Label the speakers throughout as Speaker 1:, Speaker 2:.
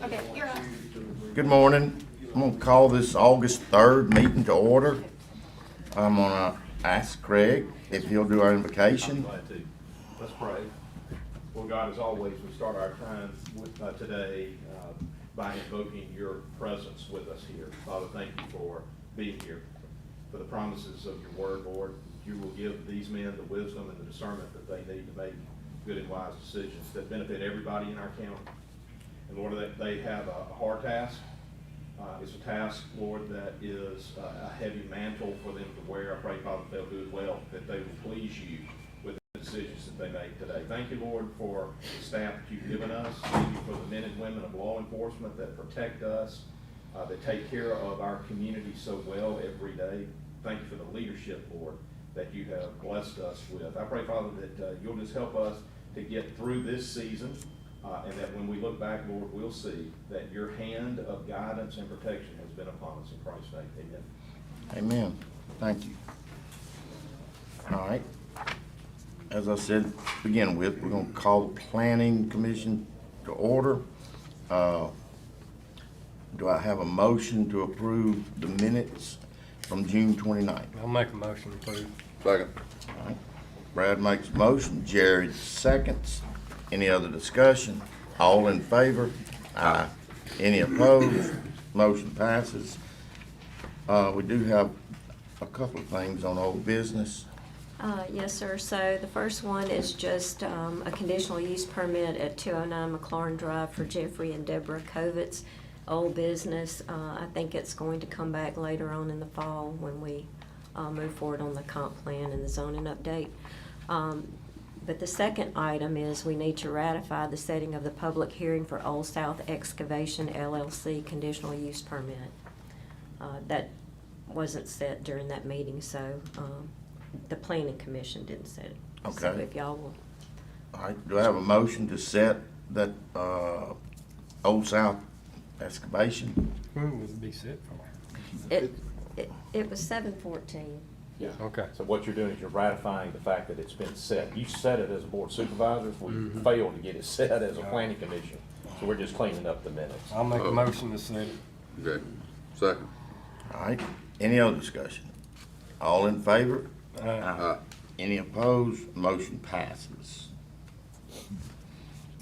Speaker 1: Okay, you're up.
Speaker 2: Good morning. I'm going to call this August 3rd meeting to order. I'm going to ask Craig if he'll do our invocation.
Speaker 3: Glad to. Let's pray. Well, God, as always, we start our time with, today by invoking your presence with us here. Father, thank you for being here, for the promises of your word, Lord. You will give these men the wisdom and the discernment that they need to make good and wise decisions that benefit everybody in our county. And Lord, that they have a hard task. It's a task, Lord, that is a heavy mantle for them to wear. I pray, Father, that they'll do it well, that they will please you with the decisions that they make today. Thank you, Lord, for the staff that you've given us. Thank you for the men and women of law enforcement that protect us, that take care of our community so well every day. Thank you for the leadership, Lord, that you have blessed us with. I pray, Father, that you'll just help us to get through this season. And that when we look back, Lord, we'll see that your hand of guidance and protection has been upon us in Christ's name. Amen.
Speaker 2: Amen. Thank you. All right. As I said, to begin with, we're going to call the Planning Commission to order. Do I have a motion to approve the minutes from June 29th?
Speaker 4: I'll make a motion to approve.
Speaker 5: Second.
Speaker 2: All right. Brad makes a motion, Jared seconds. Any other discussion? All in favor? Aye. Any opposed? Motion passes. We do have a couple of things on old business.
Speaker 6: Yes, sir. So the first one is just a conditional use permit at 209 McLaurin Drive for Jeffrey and Deborah Kovitz, old business. I think it's going to come back later on in the fall when we move forward on the comp plan and the zoning update. But the second item is we need to ratify the setting of the public hearing for Old South Excavation LLC conditional use permit. That wasn't set during that meeting, so the Planning Commission didn't set it.
Speaker 2: Okay.
Speaker 6: So if y'all will.
Speaker 2: All right, do I have a motion to set that Old South excavation?
Speaker 4: When would it be set for?
Speaker 6: It was 7/14.
Speaker 3: Yeah.
Speaker 4: Okay.
Speaker 3: So what you're doing is you're ratifying the fact that it's been set. You set it as a board of supervisors. We failed to get it set as a planning commission. So we're just cleaning up the minutes.
Speaker 4: I'll make a motion to set it.
Speaker 5: Okay. Second.
Speaker 2: All right, any other discussion? All in favor?
Speaker 5: Aye.
Speaker 2: Any opposed? Motion passes.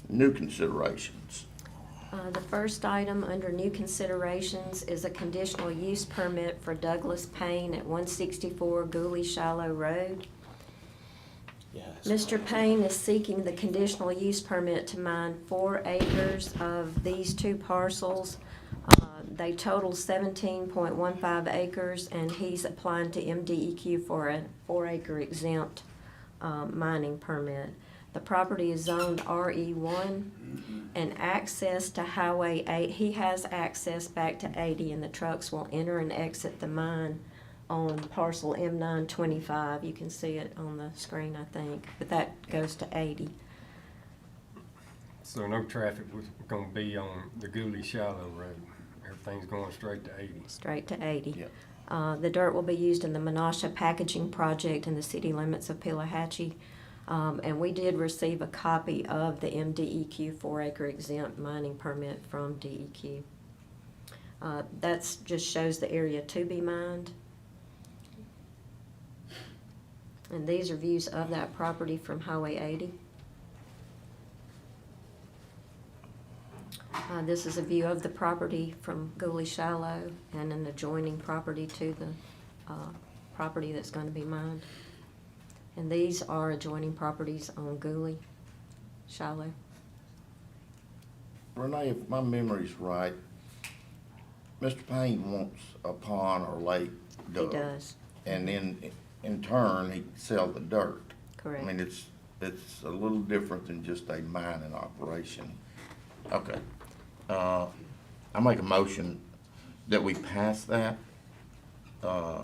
Speaker 2: New considerations.
Speaker 6: The first item under new considerations is a conditional use permit for Douglas Payne at 164 Gooley Shiloh Road.
Speaker 3: Yes.
Speaker 6: Mr. Payne is seeking the conditional use permit to mine 4 acres of these 2 parcels. They total 17.15 acres, and he's applying to MDEQ for a 4-acre exempt mining permit. The property is zoned RE1, and access to Highway 8, he has access back to 80, and the trucks will enter and exit the mine on parcel M925. You can see it on the screen, I think, but that goes to 80.
Speaker 4: So no traffic was gonna be on the Gooley Shallow Road. Everything's going straight to 80.
Speaker 6: Straight to 80.
Speaker 2: Yep.
Speaker 6: The dirt will be used in the Menasha packaging project in the city limits of Pelahatchie. And we did receive a copy of the MDEQ 4-acre exempt mining permit from DEQ. That's just shows the area to be mined. And these are views of that property from Highway 80. This is a view of the property from Gooley Shallow and an adjoining property to the property that's going to be mined. And these are adjoining properties on Gooley Shallow.
Speaker 2: Renee, if my memory's right, Mr. Payne wants a pond or lake dug.
Speaker 6: He does.
Speaker 2: And then in turn, he sell the dirt.
Speaker 6: Correct.
Speaker 2: I mean, it's a little different than just a mining operation. Okay. I make a motion that we pass that. Do I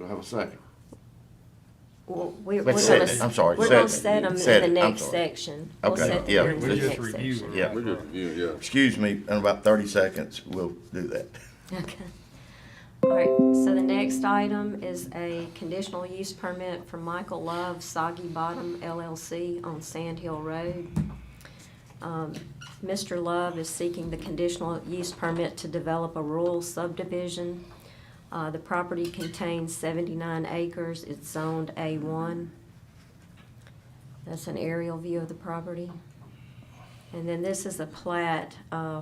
Speaker 2: have a second?
Speaker 6: Well, we're
Speaker 2: But
Speaker 6: going
Speaker 2: set
Speaker 6: to
Speaker 2: it. I'm sorry,
Speaker 6: we're
Speaker 2: set
Speaker 6: going
Speaker 2: it.
Speaker 6: to set them
Speaker 2: Set
Speaker 6: in the
Speaker 2: it. I'm
Speaker 6: next
Speaker 2: sorry.
Speaker 6: section. We'll
Speaker 2: Okay,
Speaker 6: set the
Speaker 2: yeah.
Speaker 6: hearings in
Speaker 4: We're
Speaker 6: the
Speaker 4: just
Speaker 6: next
Speaker 4: reviewing.
Speaker 6: section.
Speaker 2: Yeah.
Speaker 5: We're just reviewing, yeah.
Speaker 2: Excuse me, in about 30 seconds, we'll do that.
Speaker 6: Okay. All right, so the next item is a conditional use permit for Michael Love, Soggy Bottom LLC on Sand Hill Road. Mr. Love is seeking the conditional use permit to develop a rural subdivision. The property contains 79 acres. It's zoned A1. That's an aerial view of the property. And then this is a plat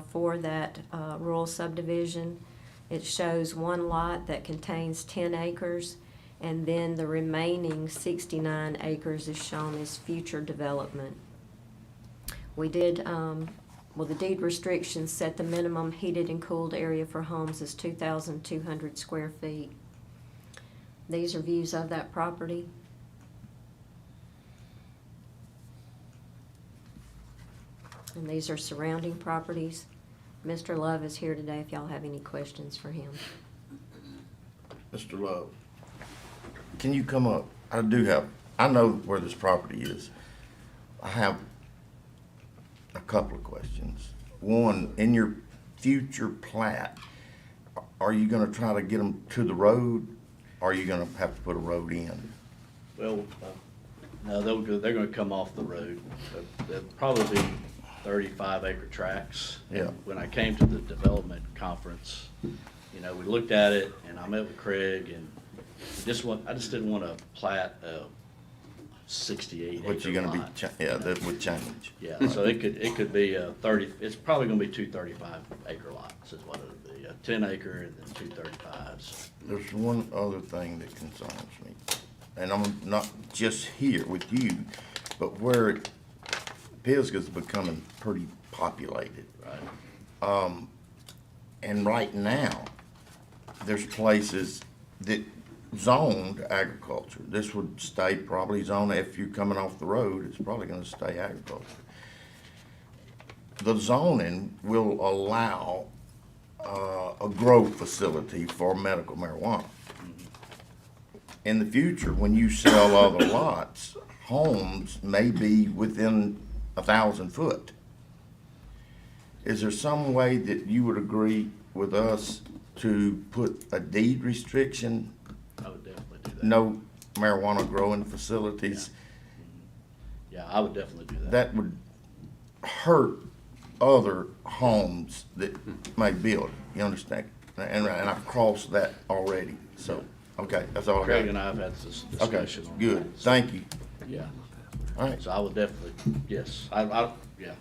Speaker 6: for that rural subdivision. It shows one lot that contains 10 acres, and then the remaining 69 acres is shown as future development. We did, well, the deed restrictions set the minimum heated and cooled area for homes as 2,200 square feet. These are views of that property. And these are surrounding properties. Mr. Love is here today if y'all have any questions for him.
Speaker 2: Mr. Love, can you come up? I know where this property is. I have a couple of questions. One, in your future plat, are you gonna try to get them to the road? Or are you gonna have to put a road in?
Speaker 1: Well, no, they're gonna come off the road. They'll probably be 35-acre tracts.
Speaker 2: Yeah.
Speaker 1: When I came to the development conference, you know, we looked at it, and I met with Craig, and I just didn't want to plat a 68-acre
Speaker 2: What you're gonna be,
Speaker 1: lot.
Speaker 2: that would change.
Speaker 1: Yeah, so it could be a 30, it's probably gonna be two 35-acre lots is what it'll be, a 10-acre and then two 35s.
Speaker 2: There's one other thing that concerns me, and I'm not just here with you, but where Pisgah's becoming pretty populated.
Speaker 1: Right.
Speaker 2: And right now, there's places that zoned agriculture. This would stay probably zoned, if you're coming off the road, it's probably gonna stay agriculture. The zoning will allow, a grow facility for medical marijuana. In the future, when you sell other lots, homes may be within 1,000 foot. Is there some way that you would agree with us to put a deed restriction,
Speaker 1: I would definitely do that.
Speaker 2: no marijuana growing facilities?
Speaker 1: Yeah, I would definitely do that.
Speaker 2: That would hurt other homes that may build, you understand? And I've crossed that already, so, okay, that's all I got.
Speaker 1: Craig and I have had this
Speaker 2: Okay,
Speaker 1: discussion on
Speaker 2: good,
Speaker 1: that.
Speaker 2: thank you.
Speaker 1: Yeah,
Speaker 2: All right,
Speaker 1: so I would definitely, yes, yeah,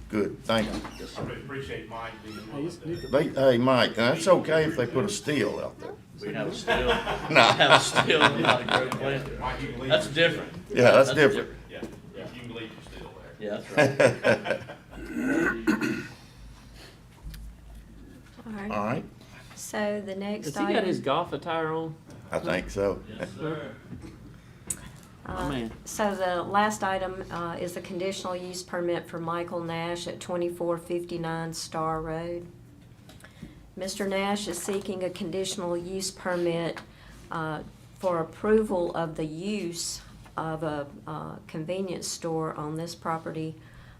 Speaker 2: good, thank you.
Speaker 1: yes,
Speaker 3: I
Speaker 1: sir.
Speaker 3: really appreciate Mike being willing to.
Speaker 2: Hey, Mike, that's okay if they put a steel out there.
Speaker 1: We have a still,
Speaker 2: Nah.
Speaker 1: have a still, not a grow plant.
Speaker 3: Mike, you can leave.
Speaker 1: That's different.
Speaker 2: Yeah, that's different.
Speaker 3: Yeah, you can leave your still there.
Speaker 1: Yeah, that's right.
Speaker 6: All right.
Speaker 2: All right,
Speaker 6: So the next
Speaker 7: Has he got his
Speaker 6: item,
Speaker 7: golf attire on?
Speaker 2: I think so.
Speaker 7: Oh, man.
Speaker 6: so the last item is a conditional use permit for Michael Nash at 2459 Star Road. Mr. Nash is seeking a conditional use permit for approval of the use of a convenience store on this property.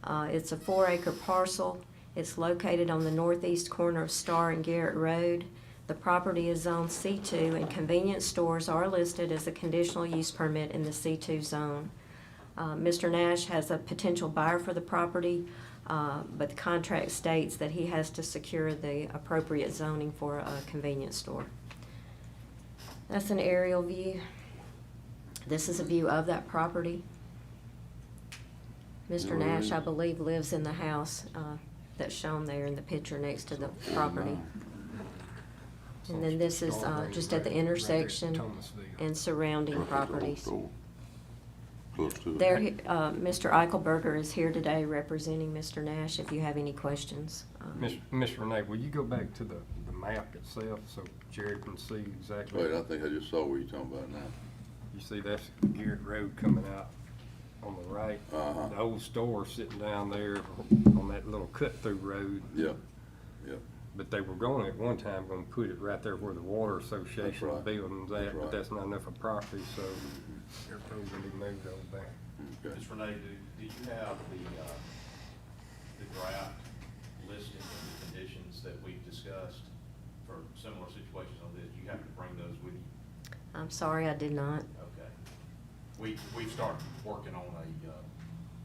Speaker 6: It's a 4-acre parcel. It's located on the northeast corner of Star and Garrett Road. The property is zone C2, and convenience stores are listed as a conditional use permit in the C2 zone. Mr. Nash has a potential buyer for the property, but the contract states that he has to secure the appropriate zoning for a convenience store. That's an aerial view. This is a view of that property. Mr. Nash, I believe, lives in the house that's shown there in the picture next to the property. And then this is just at the intersection and surrounding properties.
Speaker 5: Close to it.
Speaker 6: There, Mr. Eichelberger is here today representing Mr. Nash if you have any questions.
Speaker 4: Miss Renee, will you go back to the map itself so Jared can see exactly?
Speaker 5: Wait, I think I just saw what you're talking about now.
Speaker 4: You see that's Garrett Road coming out on the right.
Speaker 5: Uh-huh.
Speaker 4: The old store sitting down there on that little cut-through road.
Speaker 5: Yeah, yeah.
Speaker 4: But they were going, at one time, gonna put it right there where the water association
Speaker 5: right.
Speaker 4: building's
Speaker 5: That's
Speaker 4: at,
Speaker 5: right.
Speaker 4: but that's not enough of property, so everything's gonna be moved over there.
Speaker 5: Okay.
Speaker 3: Ms. Renee, do you have the draft listing of the conditions that we've discussed for similar situations on this? You have to bring those with you.
Speaker 6: I'm sorry, I did not.
Speaker 3: Okay. We've started working on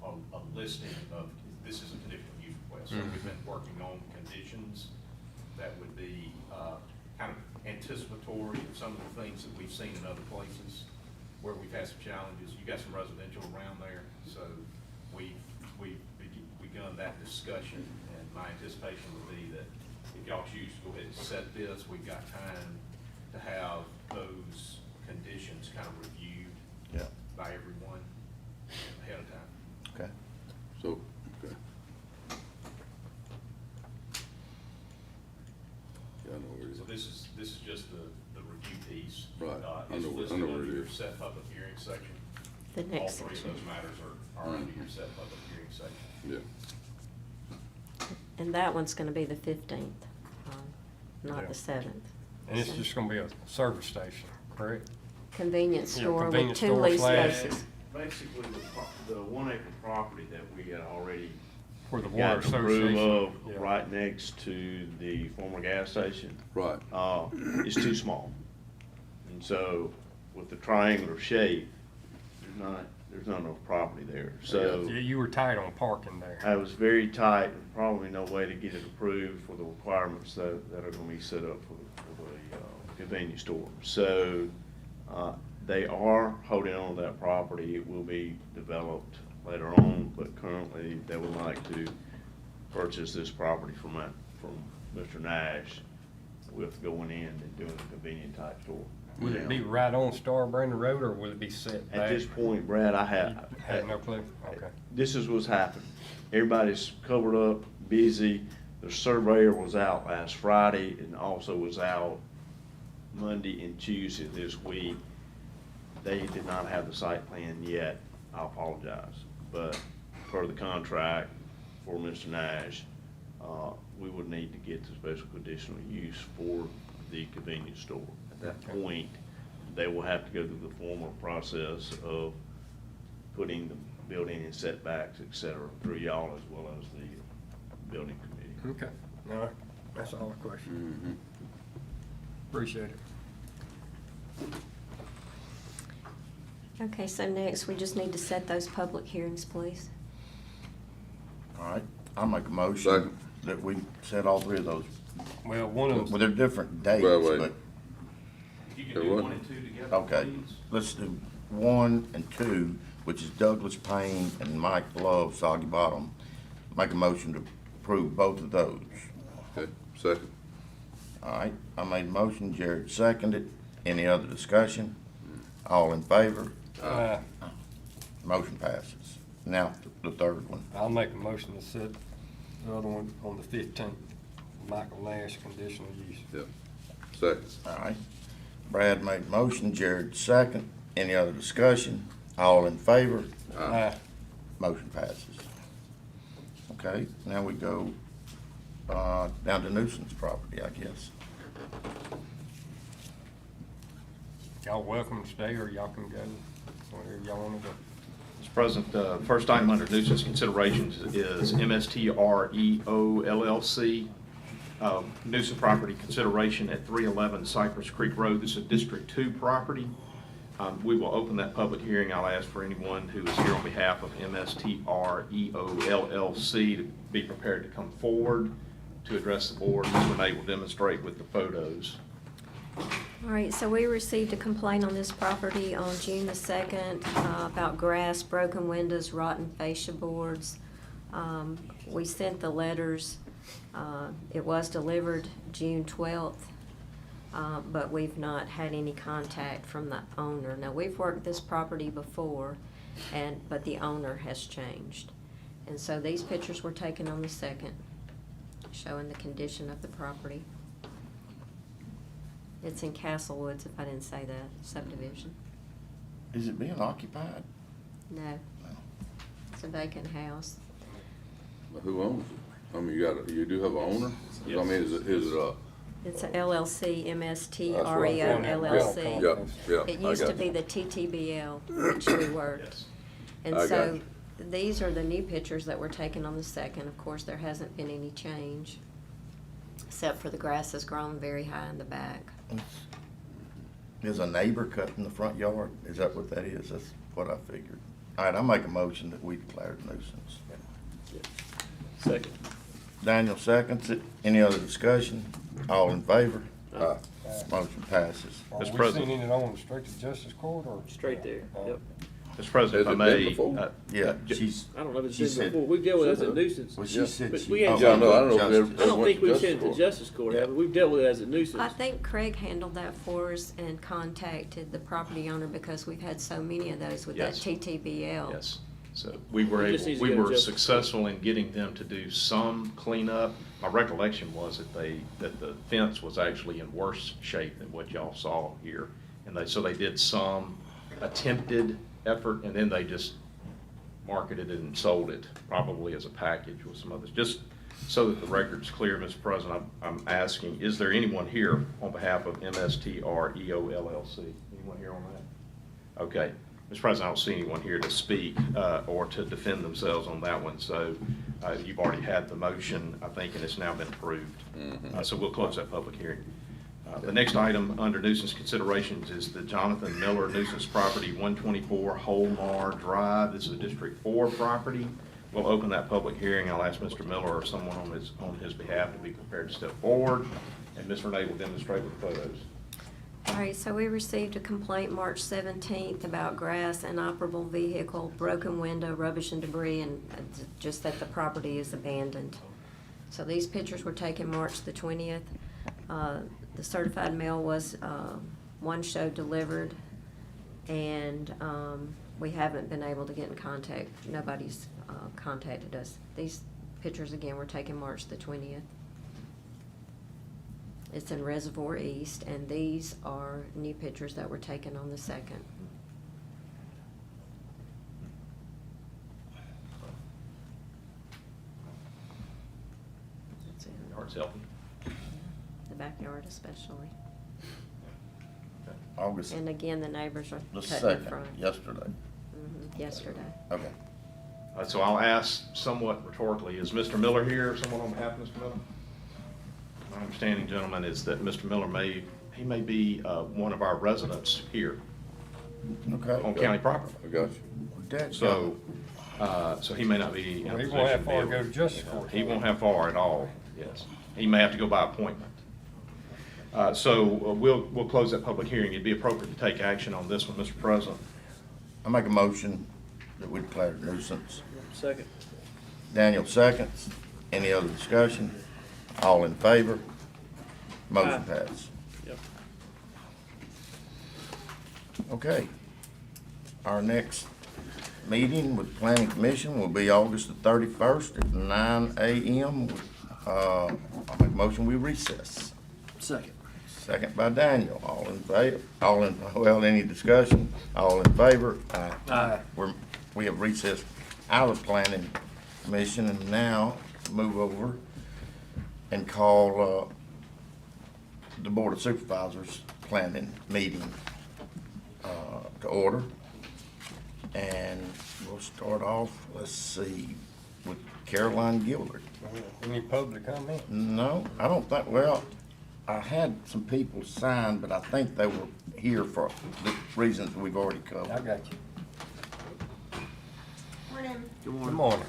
Speaker 3: a listing of, this is a conditional working on conditions that would be kind of anticipatory of some of the things that we've seen in other places where we've had some challenges. You got some residential around there, so we've begun that discussion, and my anticipation would be that if y'all choose to go ahead and set this, we've got time to have those conditions kind of reviewed
Speaker 2: Yeah,
Speaker 3: by everyone ahead of time.
Speaker 2: okay.
Speaker 5: So, okay. Yeah, I know where it is.
Speaker 3: So this is just the review piece.
Speaker 5: Right. I
Speaker 3: It's
Speaker 5: know
Speaker 3: listed
Speaker 5: where it
Speaker 3: under your
Speaker 5: is.
Speaker 3: set public hearing section.
Speaker 6: The
Speaker 3: All
Speaker 6: next
Speaker 3: three of
Speaker 6: section.
Speaker 3: those matters are under your set public hearing section.
Speaker 5: Yeah,
Speaker 6: And that one's gonna be the 15th, not
Speaker 4: Yeah.
Speaker 6: the 7th.
Speaker 4: And it's just gonna be a service station, correct?
Speaker 6: Convenience
Speaker 4: Yeah,
Speaker 6: store with
Speaker 4: convenience
Speaker 6: 2
Speaker 4: store
Speaker 6: lease
Speaker 4: slash-
Speaker 6: spaces.
Speaker 1: Basically, the 1 acre property that we had already
Speaker 4: For the water
Speaker 1: got approval
Speaker 4: association.
Speaker 1: of
Speaker 4: Yeah.
Speaker 1: right next to the former gas station,
Speaker 5: right.
Speaker 1: is too small. And so with the triangular shape, there's not enough property there. So
Speaker 4: Yeah, you were tight on parking there.
Speaker 1: I was very tight, and probably no way to get it approved for the requirements that are gonna be set up for the convenience store. So, they are holding on to that property. It will be developed later on, but currently they would like to purchase this property from Mr. Nash with going in and doing a convenient type store.
Speaker 4: Will it be right on Star Brandon Road, or will it be set back?
Speaker 1: At this point, Brad, I
Speaker 4: You had no clue? Okay.
Speaker 1: This is what's happened. Everybody's covered up, busy. The surveyor was out last Friday and also was out Monday and Tuesday this week. They did not have the site plan yet. I apologize. But per the contract for Mr. Nash, we would need to get the special conditional use for the convenience store. At that point, they will have to go through the formal process of putting the building in setbacks, et cetera, through y'all as well as the building committee.
Speaker 4: Okay, all right, that's all the question.
Speaker 5: Mm-hmm.
Speaker 4: Appreciate it.
Speaker 6: Okay, so next, we just need to set those public hearings, please.
Speaker 2: All right, I'll make a motion
Speaker 5: Second.
Speaker 2: that we set all 3 of those.
Speaker 4: Well, one of
Speaker 2: Well,
Speaker 4: them,
Speaker 2: they're different dates,
Speaker 5: Wait.
Speaker 2: but,
Speaker 3: If you
Speaker 5: Hey,
Speaker 3: can do
Speaker 5: what?
Speaker 3: 1 and 2 together,
Speaker 2: okay.
Speaker 3: please.
Speaker 2: Let's do 1 and 2, which is Douglas Payne and Mike Love, Soggy Bottom. Make a motion to approve both of those.
Speaker 5: Okay, second.
Speaker 2: All right, I made a motion, Jared seconded. Any other discussion? All in favor? Motion passes. Now, the third one.
Speaker 4: I'll make a motion to set the other one on the 15th. Michael Nash, conditional use.
Speaker 5: Yeah, second.
Speaker 2: All right. Brad made a motion, Jared second. Any other discussion? All in favor?
Speaker 4: Aye.
Speaker 2: Motion passes. Okay, now we go, down to nuisance property, I guess.
Speaker 4: Y'all welcome to stay, or y'all can go wherever y'all wanna go.
Speaker 3: Mr. President, first item under nuisance considerations is MSTREO LLC. Nuisance property consideration at 311 Cypress Creek Road. This is a District 2 property. We will open that public hearing. I'll ask for anyone who is here on behalf of MSTREO LLC to be prepared to come forward to address the board. Ms. Renee will demonstrate with the photos.
Speaker 6: All right, so we received a complaint on this property on June the 2nd about grass, broken windows, rotten fascia boards. We sent the letters. It was delivered June 12th, but we've not had any contact from the owner. Now, we've worked this property before, but the owner has changed. And so these pictures were taken on the 2nd, showing the condition of the property. It's in Castle Woods, if I didn't say that, subdivision.
Speaker 2: Is it being occupied?
Speaker 6: No, it's a vacant house.
Speaker 5: But who owns it? I mean, you do have an owner? I mean, is it,
Speaker 6: It's a LLC, MSTREO
Speaker 5: That's right.
Speaker 6: LLC.
Speaker 5: yeah, yeah.
Speaker 6: It
Speaker 5: I
Speaker 6: used to
Speaker 5: got
Speaker 6: be
Speaker 5: you.
Speaker 6: the TTBL, which we worked.
Speaker 3: Yes.
Speaker 6: And
Speaker 5: I got
Speaker 6: so,
Speaker 5: you.
Speaker 6: these are the new pictures that were taken on the 2nd. Of course, there hasn't been any change, except for the grass has grown very high in the back.
Speaker 2: Is a neighbor cutting the front yard? Is that what that is? That's what I figured. All right, I make a motion that we declare it nuisance.
Speaker 1: Second.
Speaker 2: Daniel seconds it. Any other discussion? All in favor?
Speaker 5: Aye.
Speaker 2: Motion passes.
Speaker 4: Are
Speaker 1: Mr.
Speaker 4: we
Speaker 1: President.
Speaker 4: sending it on straight to justice court or?
Speaker 7: Straight there, yep.
Speaker 1: Mr. President, if I
Speaker 5: Has it been
Speaker 1: may.
Speaker 5: before?
Speaker 2: Yeah, she's,
Speaker 7: I don't know if it's
Speaker 2: She
Speaker 7: been
Speaker 2: said-
Speaker 7: before, we've dealt with it as a nuisance.
Speaker 2: well,
Speaker 7: I
Speaker 2: she said
Speaker 7: But
Speaker 2: she.
Speaker 7: we had-
Speaker 5: Yeah, no, I don't know if
Speaker 2: Justice.
Speaker 5: it ever
Speaker 7: don't
Speaker 5: went
Speaker 7: think
Speaker 5: to
Speaker 7: we've
Speaker 5: justice
Speaker 7: sent it to
Speaker 5: court.
Speaker 7: justice court, have we? We've dealt with it as a
Speaker 6: I
Speaker 7: nuisance.
Speaker 6: think Craig handled that for us and contacted the property owner because we've had so many of those with that
Speaker 1: Yes.
Speaker 6: TTBL.
Speaker 1: Yes, so we were
Speaker 7: It just
Speaker 1: able,
Speaker 7: needs to
Speaker 1: we
Speaker 7: go to
Speaker 1: were
Speaker 7: justice.
Speaker 1: successful in getting them to do some cleanup. My recollection was that the fence was actually in worse shape than what y'all saw here. And so they did some attempted effort, and then they just marketed it and sold it, probably as a package with some others. Just so that the record's clear, Mr. President, I'm asking, is there anyone here on behalf of MSTR EO LLC? Anyone here on that? Okay. Mr. President, I don't see anyone here to speak or to defend themselves on that one. So you've already had the motion, I think, and it's now been approved. So we'll close that public hearing. The next item under nuisance considerations is the Jonathan Miller nuisance property, 124 Holmar Drive. This is a District 4 property. We'll open that public hearing. I'll ask Mr. Miller or someone on his behalf to be prepared to step forward, and Ms. Renee will demonstrate with photos.
Speaker 6: All right, so we received a complaint March 17th about grass, inoperable vehicle, broken window, rubbish and debris, and just that the property is abandoned. So these pictures were taken March the 20th. The certified mail was, one show delivered, and we haven't been able to get in contact. Nobody's contacted us. These pictures, again, were taken March the 20th. It's in Reservoir East, and these are new pictures that were taken on the 2nd. That's it.
Speaker 1: Yard's healthy.
Speaker 6: The backyard especially.
Speaker 2: August
Speaker 6: And again, the neighbors are
Speaker 2: the
Speaker 6: cutting in
Speaker 2: 2nd,
Speaker 6: front.
Speaker 2: yesterday.
Speaker 6: Yesterday.
Speaker 2: Okay.
Speaker 1: So I'll ask somewhat rhetorically, is Mr. Miller here, someone on behalf of Mr. Miller? My understanding, gentlemen, is that Mr. Miller may be one of our residents here
Speaker 2: Okay.
Speaker 1: on county property.
Speaker 5: I got you.
Speaker 2: That's
Speaker 1: So, so he may not be in a
Speaker 4: Well, he
Speaker 1: position
Speaker 4: won't
Speaker 1: to
Speaker 4: have
Speaker 1: be
Speaker 4: far to
Speaker 1: able-
Speaker 4: go to justice court.
Speaker 1: He won't have far at all, yes. He may have to go by appointment. So we'll close that public hearing. It'd be appropriate to take action on this one, Mr. President.
Speaker 2: I make a motion that we declare it nuisance.
Speaker 7: Second.
Speaker 2: Daniel seconds. Any other discussion? All in favor? Motion
Speaker 7: Aye.
Speaker 2: passed.
Speaker 7: Yep.
Speaker 2: Okay. Our next meeting with the Planning Commission will be August the 31st at 9 a.m. I'll make a motion, we recess.
Speaker 7: Second.
Speaker 2: Second by Daniel. All in favor? Well, any discussion? All in favor? Aye.
Speaker 7: Aye.
Speaker 2: We have recessed out of Planning Commission and now move over and call, the Board of Supervisors planning meeting, to order. And we'll start off, let's see, with Caroline Gilbert.
Speaker 4: Any public comment?
Speaker 2: No, I don't think, well, I had some people sign, but I think they were here for the reasons we've already
Speaker 4: I
Speaker 2: covered.
Speaker 4: got you.
Speaker 8: Morning.
Speaker 7: Good
Speaker 4: Good
Speaker 7: morning.
Speaker 4: morning.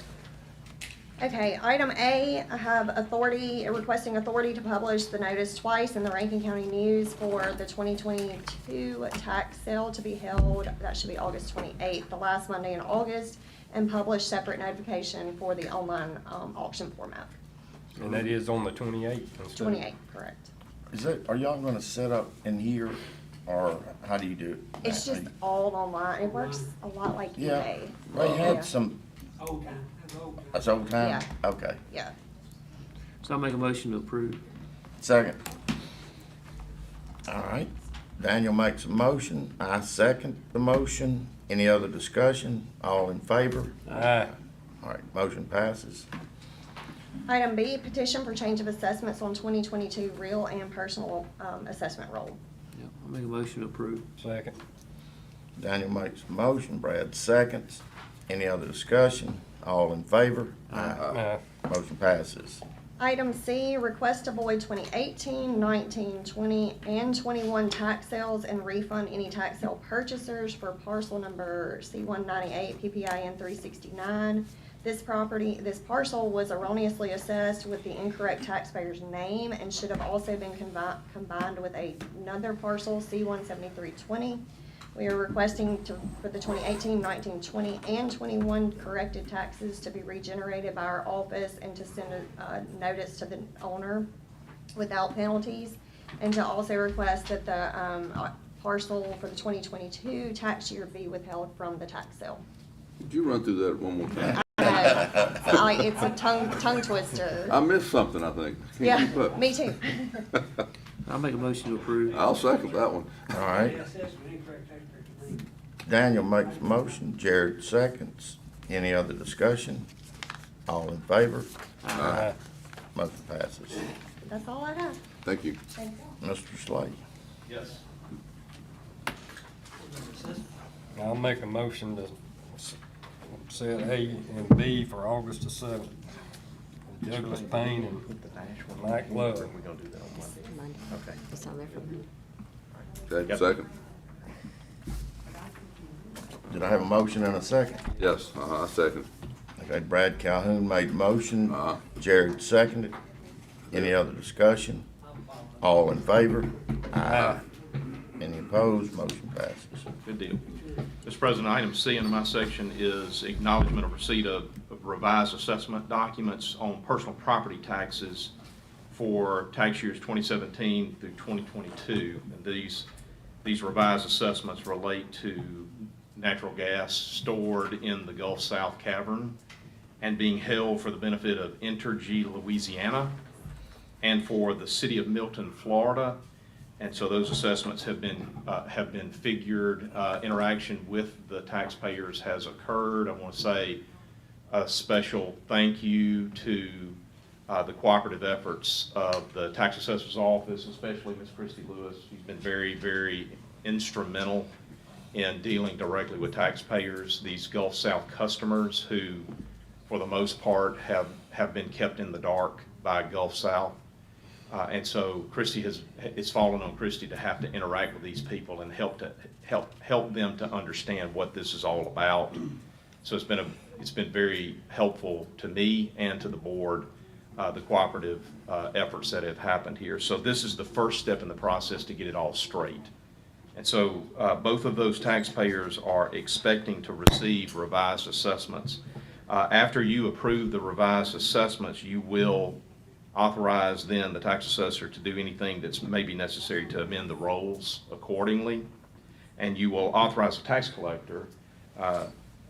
Speaker 8: Okay, item A, I have requesting authority to publish the notice twice in the Rankin County News for the 2022 tax sale to be held, that should be August 28th, the last Monday in August, and publish separate notification for the online auction format.
Speaker 4: And that is on the 28th. instead of-
Speaker 8: 28th, correct.
Speaker 2: Are y'all gonna set up in here, or how do you do it?
Speaker 8: It's just all online, it works a lot like
Speaker 2: Yeah,
Speaker 8: eBay.
Speaker 2: they
Speaker 8: Yeah.
Speaker 2: had some. Old time. That's old time?
Speaker 8: Yeah.
Speaker 2: Okay.
Speaker 8: Yeah.
Speaker 7: So I'll make a motion to approve.
Speaker 2: Second. All right, Daniel makes a motion, I second the motion. Any other discussion? All in favor?
Speaker 4: Aye.
Speaker 2: All right, motion passes.
Speaker 8: Item B, petition for change of assessments on 2022 real and personal assessment roll.
Speaker 7: Yep, I'll make a motion to approve.
Speaker 4: Second.
Speaker 2: Daniel makes a motion, Brad seconds. Any other discussion? All in favor?
Speaker 4: Aye.
Speaker 2: Motion passes.
Speaker 8: Item C, request to void 2018, 19, 20, and 21 tax sales and refund any tax sale purchasers for parcel number C198 PPIN 369 This parcel was erroneously assessed with the incorrect taxpayer's name and should have also been combined with another parcel, C-17320. We are requesting for the 2018, 19, 20, and 21 corrected taxes to be regenerated by our office and to send a notice to the owner without penalties, and to also request that the parcel for the 2022 tax year be withheld from the tax sale.
Speaker 5: Could you run through that one more time?
Speaker 8: It's a tongue twister.
Speaker 5: I missed something, I think. Can't keep
Speaker 8: Yeah,
Speaker 5: up.
Speaker 8: me too.
Speaker 7: I'll make a motion to approve.
Speaker 5: I'll second that one.
Speaker 2: All right. Daniel makes a motion, Jared seconds. Any other discussion? All in favor?
Speaker 4: Aye.
Speaker 2: Motion passes.
Speaker 8: That's all I have.
Speaker 5: Thank you.
Speaker 8: Thank you.
Speaker 2: Mr. Slade.
Speaker 3: Yes.
Speaker 4: I'll make a motion to set A and B for August the 7th. Douglas Payne and Mike Love.
Speaker 1: We're gonna do that on Monday.
Speaker 6: Monday.
Speaker 1: Okay.
Speaker 6: It's on there for me.
Speaker 5: Okay,
Speaker 1: Yep.
Speaker 5: second.
Speaker 2: Did I have a motion and a second?
Speaker 5: Yes, I second.
Speaker 2: Okay, Brad Calhoun made the motion.
Speaker 5: Uh-huh.
Speaker 2: Jared seconded. Any other discussion? All in favor?
Speaker 4: Aye.
Speaker 2: Any opposed? Motion passes.
Speaker 3: Good deal. Mr. President, item C in my section is acknowledgement of receipt of revised assessment documents on personal property taxes for tax years 2017 through 2022. And these revised assessments relate to natural gas stored in the Gulf South cavern and being held for the benefit of Entergy Louisiana and for the city of Milton, Florida. And so those assessments have been figured. Interaction with the taxpayers has occurred. I want to say a special thank you to the cooperative efforts of the tax assessor's office, especially Ms. Christy Lewis. She's been very, very instrumental in dealing directly with taxpayers, these Gulf South customers who, for the most part, have been kept in the dark by Gulf South. And so it's fallen on Christy to have to interact with these people and help them to understand what this is all about. So it's been very helpful to me and to the board, the cooperative efforts that have happened here. So this is the first step in the process to get it all straight. And so both of those taxpayers are expecting to receive revised assessments. After you approve the revised assessments, you will authorize then the tax assessor to do anything that's maybe necessary to amend the rolls accordingly. And you will authorize the tax collector.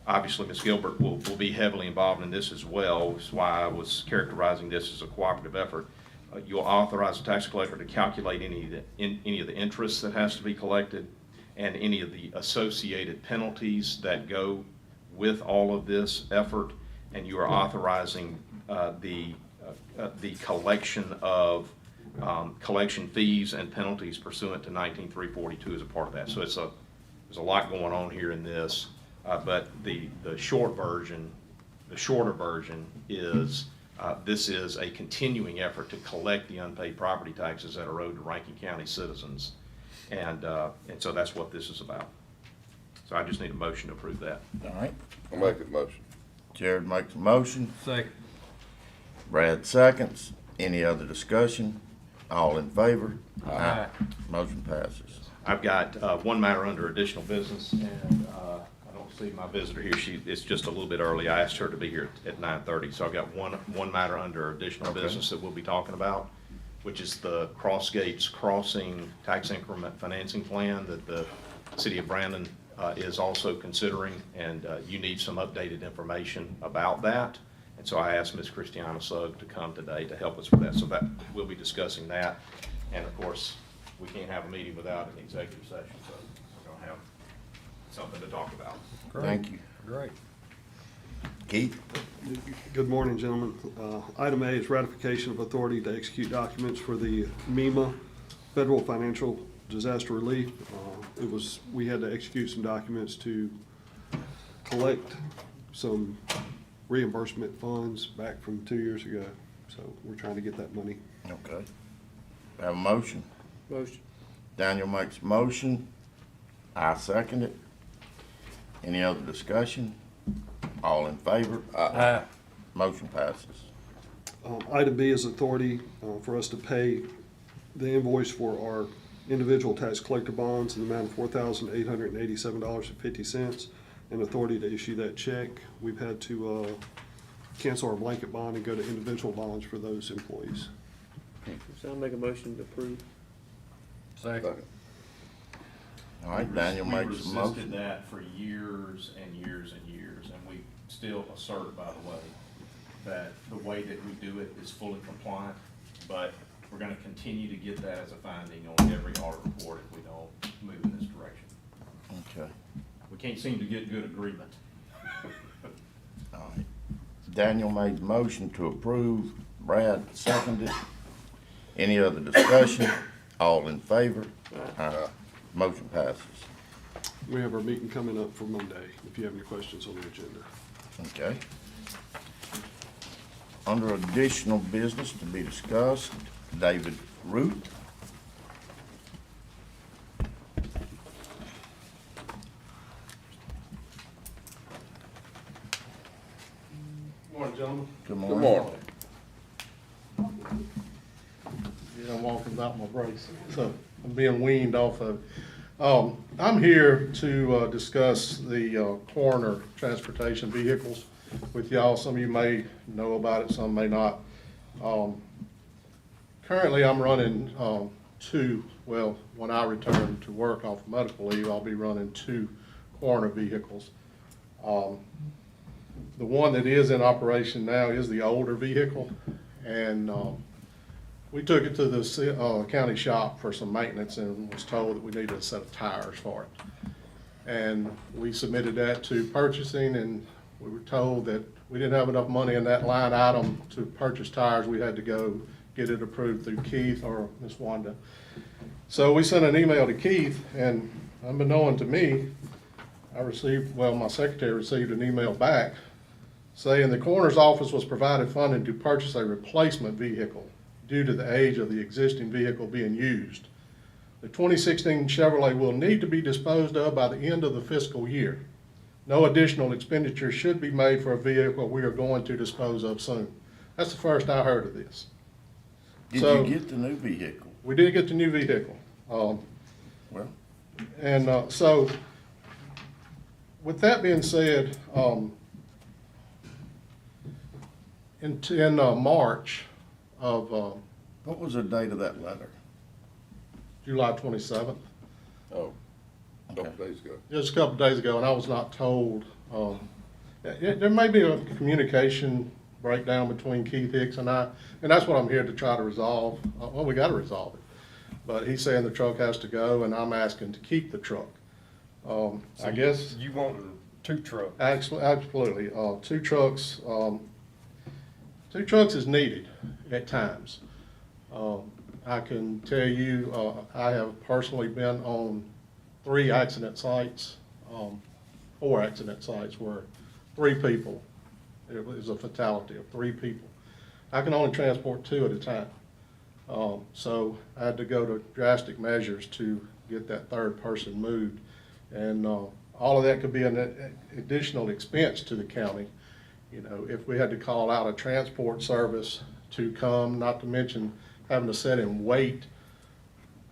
Speaker 3: Obviously, Ms. Gilbert will be heavily involved in this as well. That's why I was characterizing this as a cooperative effort. You'll authorize the tax collector to calculate any of the interest that has to be collected and any of the associated penalties that go with all of this effort. And you are authorizing the collection of collection fees and penalties pursuant to 19.342 as a part of that. So there's a lot going on here in this, but the shorter version is this is a continuing effort to collect the unpaid property taxes that are owed to Rankin County citizens, and so that's what this is about. So I just need a motion to approve that.
Speaker 2: All right.
Speaker 5: I'll make a motion.
Speaker 2: Jared makes a motion.
Speaker 4: Second.
Speaker 2: Brad seconds. Any other discussion? All in favor?
Speaker 4: Aye.
Speaker 2: Motion passes.
Speaker 3: I've got one matter under additional business, and I don't see my visitor here. It's just a little bit early. I asked her to be here at 9:30, so I've got one matter under additional
Speaker 2: Okay.
Speaker 3: business that we'll be talking about, which is the Cross Gates Crossing Tax Increment Financing Plan that the City of Brandon is also considering, and you need some updated information about that. And so I asked Ms. Christiana Sugg to come today to help us with that. So that we'll be discussing that. And of course, we can't have a meeting without an executive session, so we're going to have something to talk about.
Speaker 4: Great.
Speaker 2: Thank you.
Speaker 4: Great.
Speaker 2: Keith?
Speaker 9: Good morning, gentlemen. Item A is ratification of authority to execute documents for the MEMA, Federal Financial Disaster Relief. We had to execute some documents to collect some reimbursement funds back from 2 years ago. So we're trying to get that money.
Speaker 2: Okay. Have a motion.
Speaker 7: Motion.
Speaker 2: Daniel makes a motion. I second it. Any other discussion? All in favor?
Speaker 4: Aye.
Speaker 2: Motion passes.
Speaker 9: Item B is authority for us to pay the invoice for our individual tax collector bonds in the amount of $4,887.50, and authority to issue that check. We've had to cancel our blanket bond and go to individual bonds for those employees.
Speaker 7: So I'll make a motion to approve.
Speaker 4: Second.
Speaker 5: Second.
Speaker 2: All right, Daniel
Speaker 3: We
Speaker 2: makes a
Speaker 3: resisted
Speaker 2: motion.
Speaker 3: that for years and years and years, and we still assert, by the way, that the way that we do it is fully compliant, but we're gonna continue to get that as a finding on every audit report if we don't move in this direction.
Speaker 2: Okay,
Speaker 3: We can't seem to get good agreement.
Speaker 2: all right. Daniel made the motion to approve, Brad seconded. Any other discussion? All in favor? Aye. Motion passes.
Speaker 9: We have our meeting coming up for Monday, if you have any questions on the agenda.
Speaker 2: Okay. Under additional business to be discussed, David Root.
Speaker 10: Morning, gentlemen.
Speaker 2: Good
Speaker 5: Good
Speaker 2: morning.
Speaker 5: morning.
Speaker 10: Yeah, I'm walking without my brakes, so I'm being weaned off of. I'm here to discuss the coroner transportation vehicles with y'all. Some of you may know about it, some may not. Currently, I'm running two, well, when I return to work off medical leave, I'll be running two coroner vehicles. The one that is in operation now is the older vehicle, and we took it to the county shop for some maintenance and was told that we needed a set of tires for it. And we submitted that to purchasing, and we were told that we didn't have enough money in that line item to purchase tires. We had to go get it approved through Keith or Miss Wanda. So we sent an email to Keith, and unbeknown to me, my secretary received an email back saying the coroner's office was provided funding to purchase a replacement vehicle due to the age of the existing vehicle being used. The 2016 Chevrolet will need to be disposed of by the end of the fiscal year. No additional expenditure should be made for a vehicle we are going to dispose of soon. That's the first I heard of this.
Speaker 2: Did
Speaker 10: So-
Speaker 2: you get the new vehicle?
Speaker 10: We did get the new vehicle.
Speaker 2: Well,
Speaker 10: So, with that being said, in March of
Speaker 2: what was the date of that letter?
Speaker 10: July 27th,
Speaker 5: Oh, a couple days ago.
Speaker 10: just a couple of days ago, and I was not told, there may be a communication breakdown between Keith Hicks and I, and that's what I'm here to try to resolve. Well, we gotta resolve it. But he's saying the truck has to go, and I'm asking to keep the truck. I guess,
Speaker 4: You want two trucks?
Speaker 10: absolutely, two trucks, two trucks is needed at times. I can tell you, I have personally been on 3 accident sites, 4 accident sites where 3 people, it was a fatality of 3 people. I can only transport 2 at a time. So I had to go to drastic measures to get that 3rd person moved. And all of that could be an additional expense to the county. You know, if we had to call out a transport service to come, not to mention having to sit and wait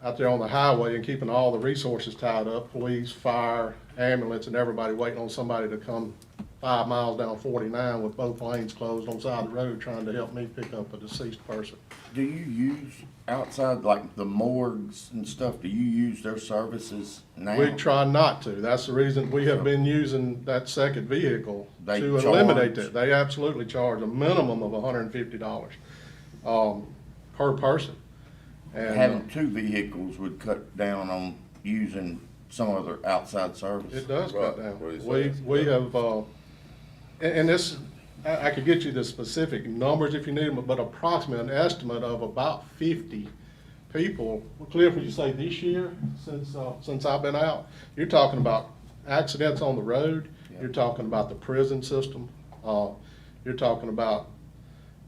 Speaker 10: out there on the highway and keeping all the resources tied up, police, fire, ambulance, and everybody waiting on somebody to come 5 miles down 49 with both lanes closed on the side of the road trying to help me pick up a deceased person.
Speaker 2: Do you use outside, like the morgues and stuff, do you use their services now?
Speaker 10: We try not to. That's the reason we have been using that second vehicle
Speaker 2: They
Speaker 10: to eliminate
Speaker 2: charge-
Speaker 10: that. They absolutely charge a minimum of $150 per person. And
Speaker 2: Having 2 vehicles would cut down on using some other outside service.
Speaker 10: it does cut
Speaker 5: Right.
Speaker 10: down.
Speaker 5: What he
Speaker 10: We,
Speaker 5: says.
Speaker 10: we have, and this, I could get you the specific numbers if you need them, but approximately an estimate of about 50 people. Cliff, would you say this year, since I've been out? You're talking about accidents on the road, you're talking about the prison system, you're talking about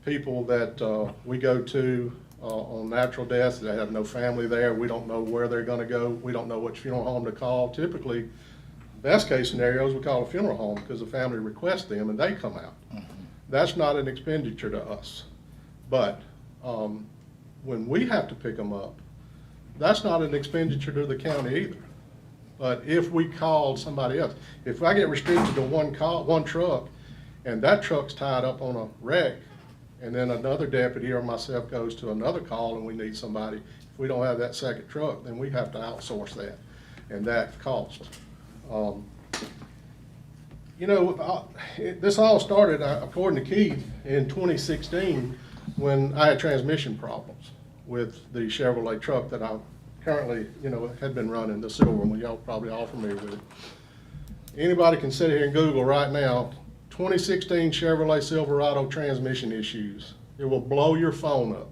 Speaker 10: people that we go to on natural deaths, they have no family there, we don't know where they're gonna go, we don't know which funeral home to call. Typically, Best case scenario is we call a funeral home because the family requests them and they come out. That's not an expenditure to us. But when we have to pick them up, that's not an expenditure to the county either. But if we call somebody else, if I get restricted to one truck, and that truck's tied up on a wreck, and then another deputy or myself goes to another call and we need somebody, if we don't have that second truck, then we have to outsource that, and that costs. You know, this all started, according to Keith, in 2016, when I had transmission problems with the Chevrolet truck that I currently, you know, had been running, the silver one. Y'all probably all familiar with it. Anybody can sit here and Google right now, 2016 Chevrolet Silverado transmission issues. It will blow your phone up.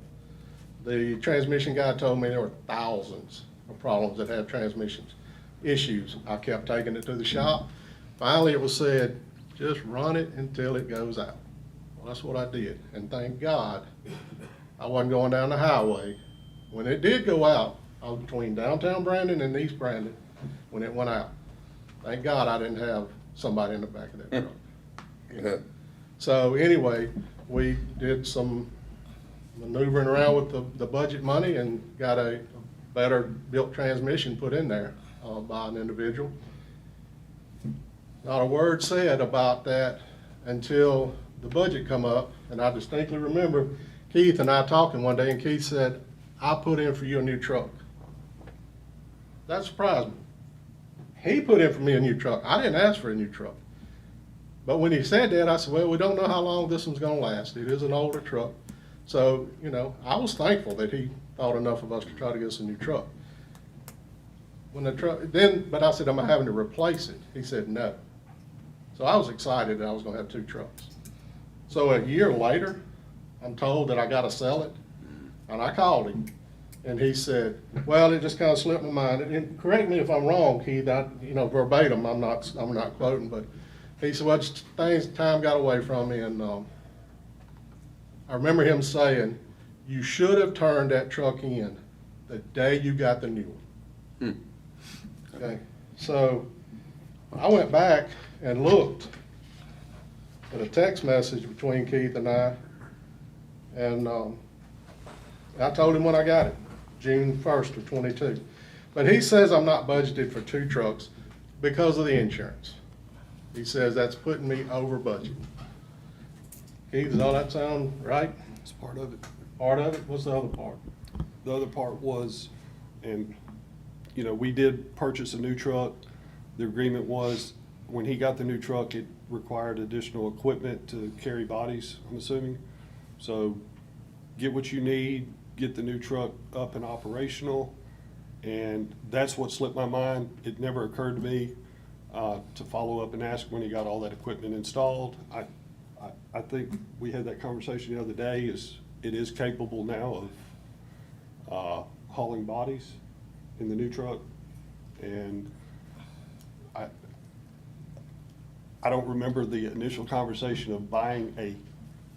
Speaker 10: The transmission guy told me there were thousands of problems that had transmissions issues. I kept taking it to the shop. Finally, it was said, just run it until it goes out. Well, that's what I did. And thank God I wasn't going down the highway. When it did go out, I was between downtown Brandon and East Brandon when it went out. Thank God I didn't have somebody in the back of that truck.
Speaker 5: Yeah.
Speaker 10: So anyway, we did some maneuvering around with the budget money and got a better built transmission put in there by an individual. Not a word said about that until the budget come up, and I distinctly remember Keith and I talking one day, and Keith said, "I put in for you a new truck." That surprised me. He put in for me a new truck. I didn't ask for a new truck. But when he said that, I said, well, we don't know how long this one's gonna last. It is an older truck. So, you know, I was thankful that he thought enough of us to try to get us a new truck. When the truck, but I said, am I having to replace it? He said, no. So I was excited that I was gonna have two trucks. So a year later, I'm told that I gotta sell it, and I called him. And he said, well, it just kind of slipped my mind. And correct me if I'm wrong, Keith, you know, verbatim, I'm not quoting, but he said, well, time got away from me, and I remember him saying, you should have turned that truck in the day you got the new one. Okay, so I went back and looked at a text message between Keith and I, and I told him when I got it, June 1st of 22. But he says I'm not budgeted for two trucks because of the insurance. He says that's putting me over budget. Keith, does all that sound right?
Speaker 9: It's part of it.
Speaker 10: Part of it? What's the other part?
Speaker 9: The other part was, and, you know, we did purchase a new truck. The agreement was, when he got the new truck, it required additional equipment to carry bodies, I'm assuming. So get what you need, get the new truck up and operational, and that's what slipped my mind. It never occurred to me to follow up and ask when he got all that equipment installed. I think we had that conversation the other day, it is capable now of hauling bodies in the new truck, and I don't remember the initial conversation of buying a